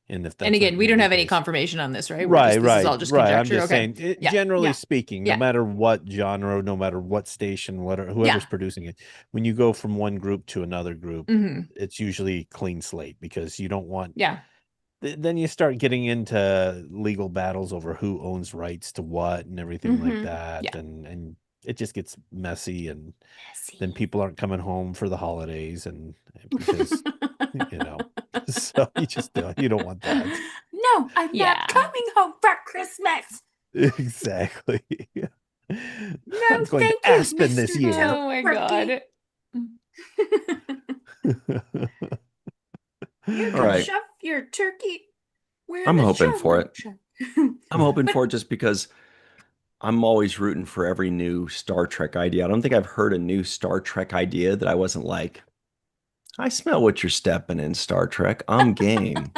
And if And that's again, not we gonna don't be the have any case. confirmation on this, right? Right, This is all just right. I'm conjecture. just Okay. saying, Yeah. generally Yeah. speaking, Yeah. no matter what genre, no matter what station, whoever's Yeah. producing it, when you go from one group to another group, Mhm. it's usually clean slate because you don't want. Yeah. Then you start getting into legal battles over who owns rights to what and everything like that, Yeah. and it just gets messy, and then people aren't coming home for the holidays, and because so you don't want that. No, I'm Yeah. not coming home for Christmas. Exactly. No, I'm going to thank you, Aspen this Mr. year. Oh my God. You All can right. shove your turkey where I'm the hoping for children it. shove. I'm hoping for it just because I'm always rooting for every new Star Trek idea. I don't think I've heard a new Star Trek idea that I wasn't like, I smell what you're stepping in, Star Trek. I'm game.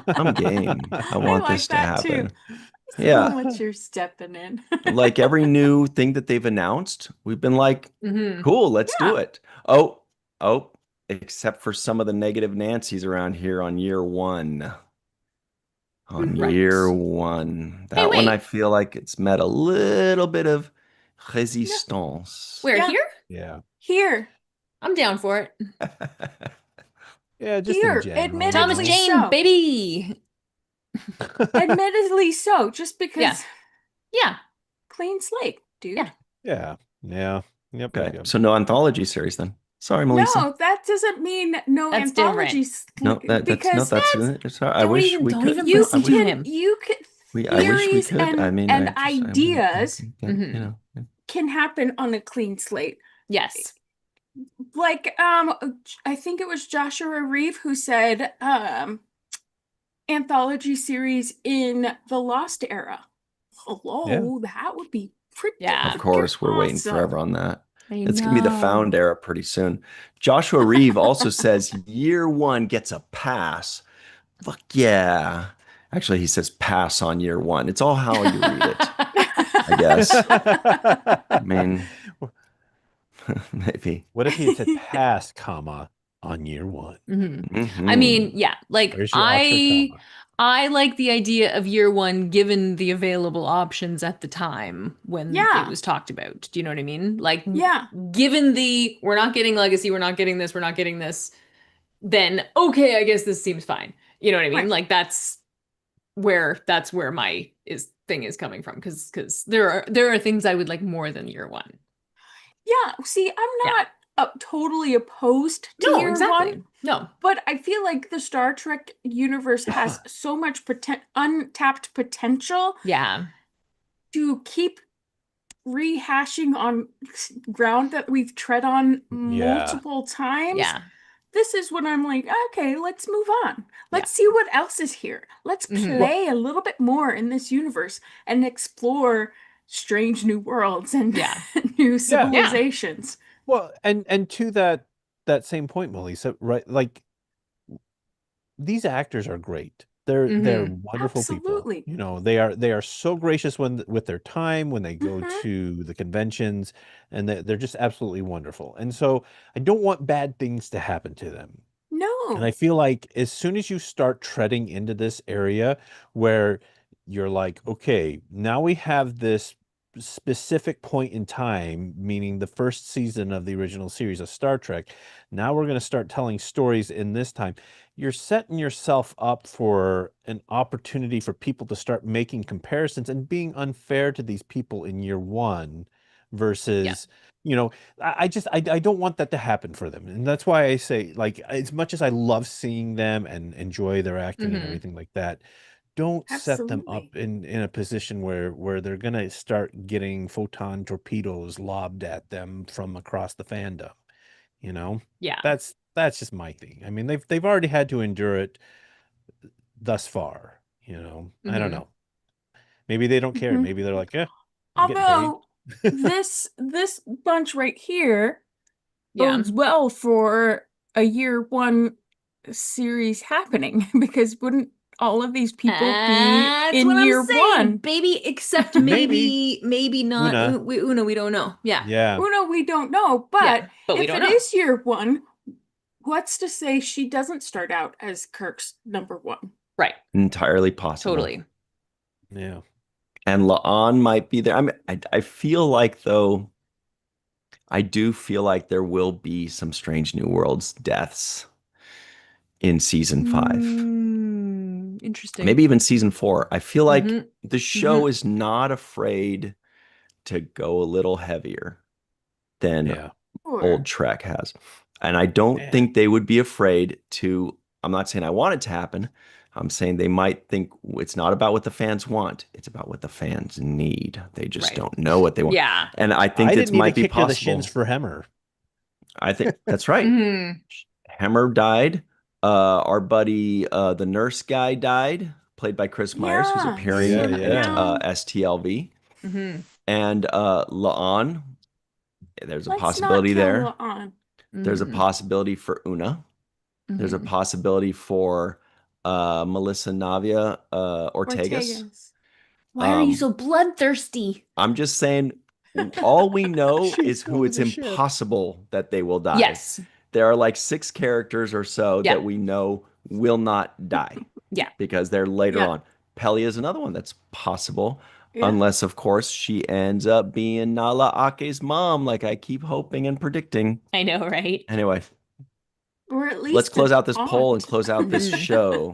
I'm game. I I want like this to that too. happen. Smell Yeah. what you're stepping in. Like every new thing that they've announced, we've been like, cool, let's do it. Oh, except for some of the negative Nancy's around here on year one. On Right. year one. Hey, That one I wait. feel like it's met a little bit of resistance. Where, Yeah. here? Yeah. Here. I'm down for it. Yeah, just Here, in general. Thomas admittedly Jane, so. baby. Admittedly so, just because Yeah. clean slate, dude. Yeah. Yeah. Yep. Okay, Yep. so no anthology series then. Sorry, Melissa. No, that doesn't mean no That's anthology No, because sorry. I Don't wish even- we don't could. even you listen to him. I wish we theories could. I mean, and I wish ideas you know. can happen on a clean slate. Yes. Like I think it was Joshua Reeve who said anthology series in the Lost era. Hello, that would be pretty. Yeah. Of course, we're waiting awesome. forever on that. I It's gonna be the Found era pretty soon. Joshua Reeve also says year one gets a pass. Fuck yeah. Actually, he says pass on year one. It's all how you read it, I guess. I mean, maybe. What if he had said pass, comma, on year one? I mean, yeah, like Where's your Oxford comma? I like the idea of year one given the available options at the time when it was talked about. Do you know what I mean? Like, given we're not getting Legacy, we're not getting this, we're not getting this, then okay, I guess this seems fine. You know what I mean? Right. Like that's where my thing is coming from because there are things I would like more than year one. Yeah, see, I'm not totally opposed to year one. No, but I feel like the Star Trek universe has so much untapped potential. Yeah, to keep rehashing on ground that we've tread on multiple times. Yeah. This is when I'm like, okay, let's move on. Let's see what else is here. Let's play a little bit more in this universe and explore strange new worlds and new civilizations. Well, and to that same point, Melissa, right? Like these actors are great. They're wonderful Absolutely. people. You know, they are so gracious with their time when they go to the conventions, and they're just absolutely wonderful. And so I don't want bad things to happen to them. No. And I feel like as soon as you start treading into this area where you're like, okay, now we have this specific point in time, meaning the first season of the original series of Star Trek. Now we're going to start telling stories in this time. You're setting yourself up for an opportunity for people to start making comparisons and being unfair to these people in year one versus, you know, I don't want that to happen for them. And that's why I say, like, as much as I love seeing them and enjoy their acting and everything like that, don't set them up in a position where they're going to start getting photon torpedoes lobbed at them from across the fandom. You know? Yeah. That's just my thing. I mean, they've already had to endure it thus far, you know. I don't know. Maybe they don't care. Maybe they're like, yeah, I'm getting Although paid. this bunch right here bodes well for a year one series happening because wouldn't all of these people be in year one, baby? Except maybe not Una. We don't know. Yeah. Una, we don't know. But we if don't it know. is year one, what's to say she doesn't start out as Kirk's number one? Right. Entirely possible. Totally. Yeah. And La'an might be there. I mean, I feel like, though, I do feel like there will be some Strange New Worlds deaths in season 5. Interesting. Maybe even season 4. I feel like Mhm. the show is not afraid to go a little heavier than Yeah. old Trek has. And I don't Man. think they would be afraid to, I'm not saying I want it to happen. I'm saying they might think it's not about what the fans want. It's about what the fans need. They just Right. don't know what they want. Yeah. And I think I this didn't need might a be kick to the possible. shins for Hemmer. I think that's right. Mhm. Hemmer died. Our buddy, the nurse guy, died, played by Chris Myers, who's Yeah. appearing Yeah, in yeah. STLV. Mhm. And La'an, there's a Let's not possibility kill there. La'an. There's a Mhm. possibility for Una. There's a Mhm. possibility for Melissa Navia Ortegas. Ortegas. Why are you so bloodthirsty? I'm just saying, all we know She's is who on it's the ship. impossible that they will die. Yes. There are like 6 characters or so Yeah. that we know will not die. Yeah. Because they're later Yeah. on. Peli is another one that's possible. Yeah. Unless, of course, she ends up being Nala Ake's mom, like I keep hoping and predicting. I know, right? Anyway, Or at least let's close an out this poll and aunt. close out this Mhm. show.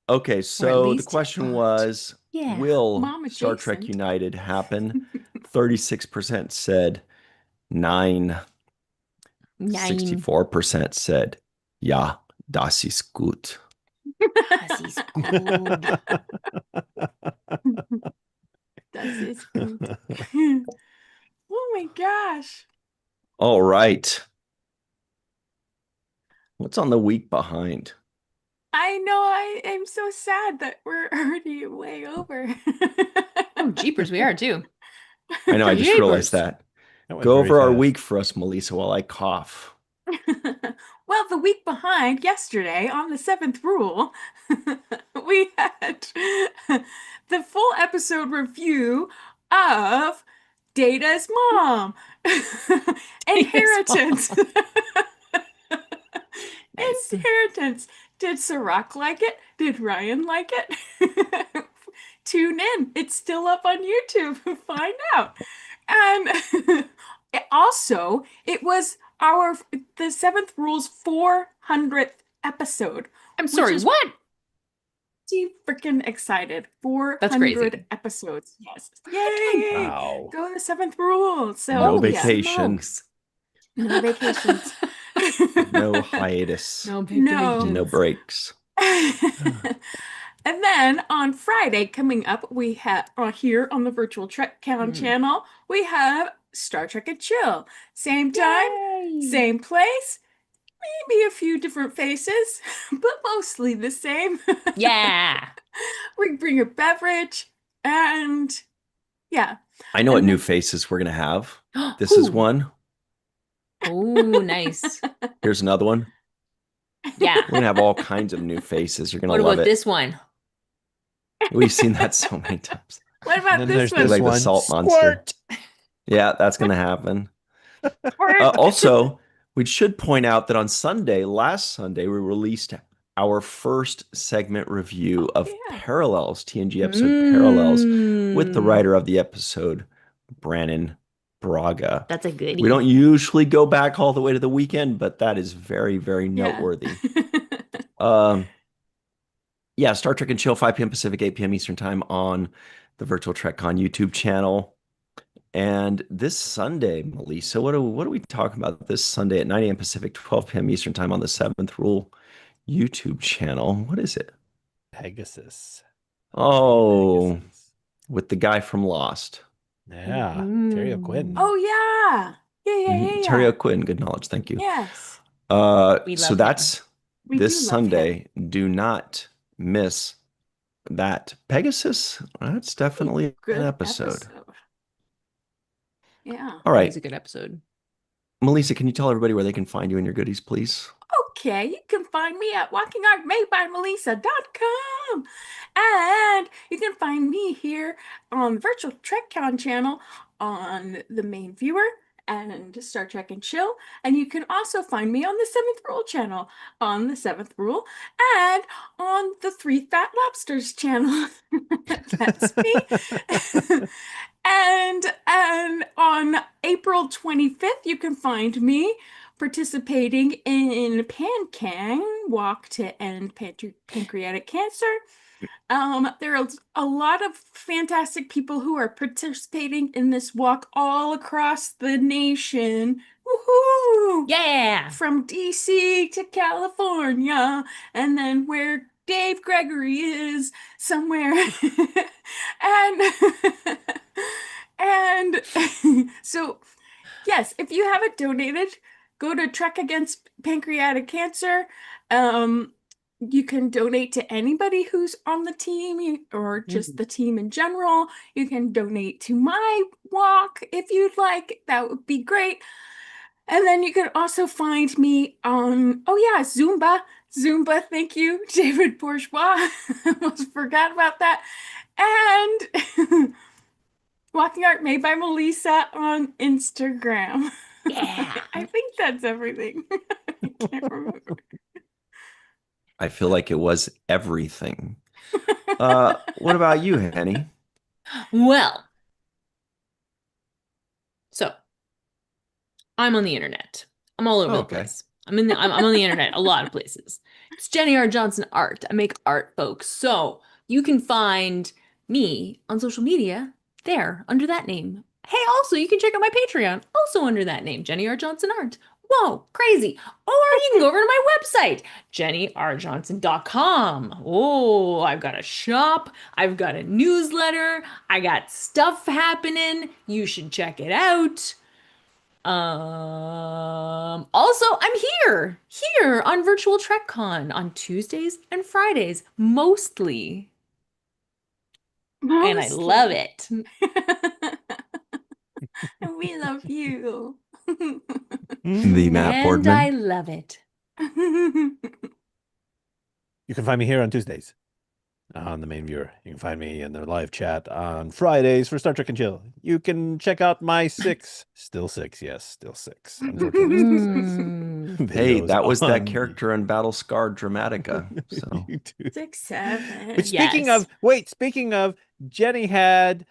Okay, Or at so the least question aunt. was, Yeah. will Mom Star Trek adjacent. United happen? 36% said 9. 9. 64% said, ja, das ist gut. Das ist gut. Das ist gut. Oh my gosh. All right. What's on the week behind? I know I am so sad that we're already way over. Oh, jeepers, we are too. I know, I just realized Jeepers. that. That went Go very over our fast. week for us, Melissa, while I cough. Well, the week behind yesterday on the 7th rule, we had the full episode review of Data's mom. Inheritance. Nice. Inheritance. Did Sirac like it? Did Ryan like it? Tune in. It's still up on YouTube. Find out. And also, it was the 7th rule's 400th episode. I'm sorry, is what? Freaking excited. That's 400 crazy. episodes. Yes. Yay! Wow. Go to the 7th rule. So No Holy vacation. smokes. No vacations. No hiatus. No big No. No breaks. And then on Friday coming up, we have here on the Virtual Trek Count channel, we have Star Trek and Chill. Same time, Yay. same place, maybe a few different faces, but mostly the same. Yeah. We bring a beverage and yeah. I know what And new then- faces we're going to have. This is Who? one. Oh, nice. Here's another one. Yeah. We're going to have all kinds of new faces. You're going What to love about it. this one? We've seen that so many times. What And about then this there's one? this Like the one. salt monster. Squirt! Yeah, that's going to happen. Also, we should point out that on Sunday, last Sunday, we released our first segment review of yeah. Parallels, TNG episode Parallels, with the Mm. writer of the episode, Brannon Braga. That's a goodie. We don't usually go back all the way to the weekend, but that is very, very Yeah. noteworthy. Yeah, Star Trek and Chill, 5 p.m. Pacific, 8 p.m. Eastern Time on the Virtual TrekCon YouTube channel. And this Sunday, Melissa, what are we talking about this Sunday at 9 a.m. Pacific, 12 p.m. Eastern Time on the 7th Rule YouTube channel? What is it? Pegasus. Oh, Pegasus. with the guy from Lost. Yeah. Terry O'Quinn. Oh yeah. Yeah. Terry O'Quinn, good knowledge. Thank you. Yes. We love So him. that's We this do love him. Sunday. Do not miss that. Pegasus, that's definitely Good an episode. Yeah. All right. It's a good episode. Melissa, can you tell everybody where they can find you and your goodies, please? Okay, you can find me at walkingartmadebymelissa.com. And you can find me here on the Virtual TrekCon channel on the main viewer and Star Trek and Chill. And you can also find me on the Seventh Rule channel, on the Seventh Rule, and on the Three Fat Lobsters channel. That's me. And on April 25th, you can find me participating in PanCan, Walk to End Pancreatic Cancer. There are a lot of fantastic people who are participating in this walk all across the nation. Woohoo! Yeah. From DC to California, and then where Dave Gregory is somewhere. and and so yes, if you haven't donated, go to Trek Against Pancreatic Cancer. You can donate to anybody who's on the team or just the team in general. You can donate to my walk if you'd like. That would be great. And then you can also find me on, oh yeah, Zumba. Zumba, thank you, David Bourgeois. Almost forgot about that. And Walking Art Made by Melissa on Instagram. Yeah. I think that's everything. I can't remember. I feel like it was everything. What about you, Henny? Well, so I'm on the internet. I'm all over the Okay. place. I'm on the internet, a lot of places. It's Jenny R. Johnson Art. I make art, folks. So you can find me on social media there under that name. Hey, also, you can check out my Patreon, also under that name, Jenny R. Johnson Art. Whoa, crazy. Or you can go over to my website, jennyrjohnson.com. Oh, I've got a shop. I've got a newsletter. I got stuff happening. You should check it out. Also, I'm here on Virtual TrekCon on Tuesdays and Fridays, mostly. And I love it. And we love you. The Matt And Boardman. I love it. You can find me here on Tuesdays on the main viewer. You can find me in the live chat on Fridays for Star Trek and Chill. You can check out my still six, unfortunately. Hey, videos that was that on character in Battlescar Dramatica. So YouTube. 6, 7. But speaking Yes. of, Jenny had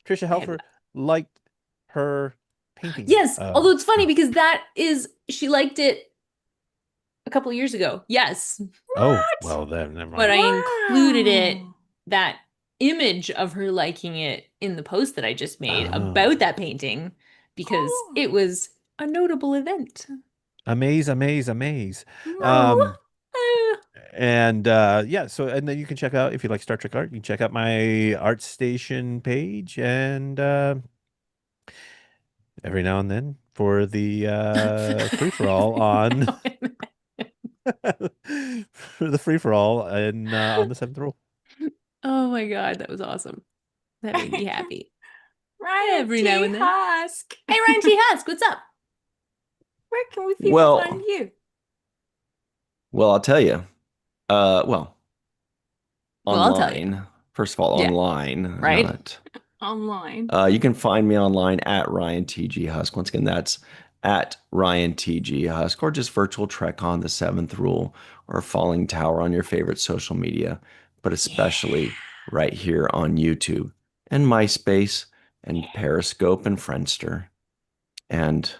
Trisha Helfer liked her painting. Yes, although it's funny because she liked it a couple years ago. Yes. Oh, well then, never mind. But I included it, Wow. that image of her liking it in the post that I just made about that painting because Oh. it was a notable event. Amaze. No. And yeah, so and then you can check out, if you like Star Trek art, you can check out my ArtStation page, and every now and then for the free-for-all on for the free-for-all and on the Seventh Rule. Oh my God, that was awesome. That made me happy. Ryan Every T. now and then. Husk. Hey, Ryan T. Husk, what's up? Where can we people Well- find you? Well, I'll tell you. Well, I'll tell you. online. First of all, Yeah. online. Right. Not, Online. you can find me online at Ryan TG Husk. Once again, that's at Ryan TG Husk, or just Virtual Trek on the Seventh Rule, or Falling Tower on your favorite social media, but especially right here on YouTube and MySpace and Periscope and Friendster and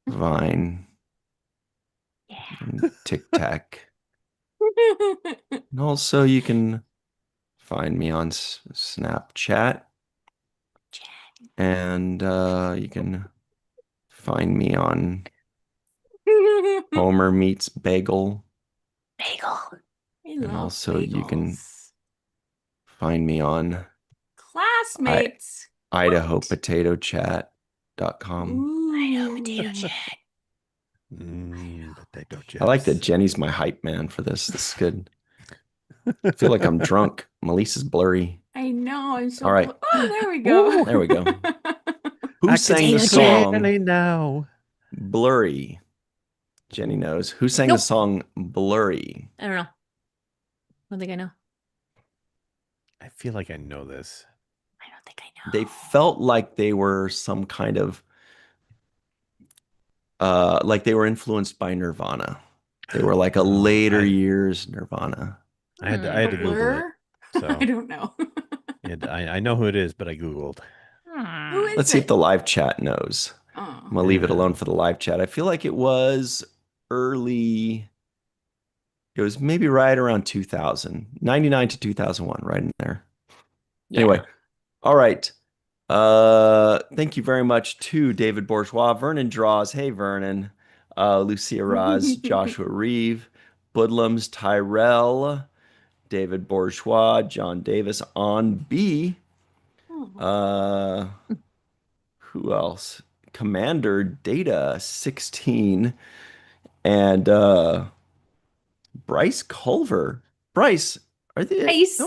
Vine and TikTok. And also, you can find me on Snapchat. And you can find me on Homer Meets Bagel. And also, you can find me on Classmates. IdahoPotatoChat.com. Ooh. Potato chat. Potato chips. I like that Jenny's my hype man for this. This is good. I feel like I'm drunk. Melissa's blurry. I know. I'm so All right. Oh, there we go. There we go. Who I sang can the see song clearly now. Blurry? Jenny knows. Who sang the song Blurry? I don't know. I don't think I know. I feel like I know this. I don't think I know. They felt like they were some kind of like they were influenced by Nirvana. They were like a later years Nirvana. I had to Google it. Blur? So I don't know. I know who it is, but I Googled. Who is Let's see if it? the live chat knows. Oh. I'm gonna leave it alone for the live chat. I feel like it was early. It was maybe right around 2000, 99 to 2001, right in there. Yeah. Anyway, all right. Thank you very much to David Bourgeois, Vernon Draws. Hey, Vernon. Lucia Raz, Joshua Reeve, Budlums, Tyrell, David Bourgeois, John Davis on B. Who else? Commander Data 16 and Bryce Culver. Bryce, are they Bryce.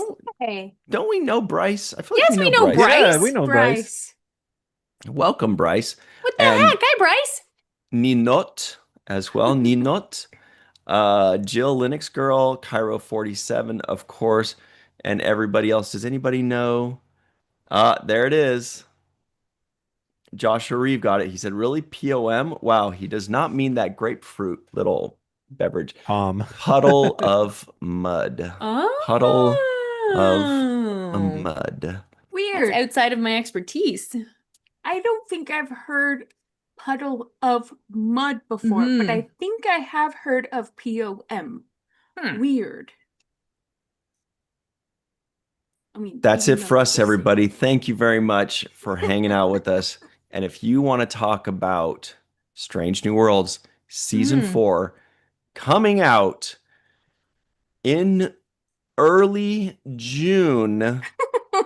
don't we know Bryce? I feel Yes, like we know Bryce. Yeah, we know Bryce. Welcome, Bryce. What the heck? Hi, Bryce. Ninot as well. Ninot. Jill Linux Girl, Cairo 47, of course, and everybody else. Does anybody know? There it is. Joshua Reeve got it. He said, really? POM? Wow, he does not mean that grapefruit little beverage. Puddle of mud. Oh. Puddle of mud. Weird. That's outside of my expertise. I don't think I've heard puddle of mud before, but I think I have heard of POM. Weird. I mean, That's even it though for it's us, the same. everybody. Thank you very much for hanging out with us. And if you want to talk about Strange New Worlds season 4 coming out in early June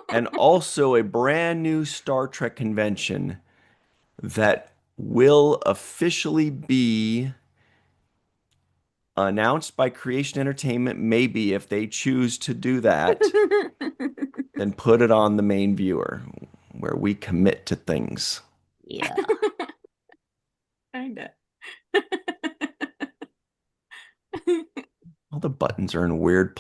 and also a brand new Star Trek convention that will officially be announced by Creation Entertainment, maybe if they choose to do that, then put it on the main viewer where we commit to things. Yeah. Kinda. All the buttons are in weird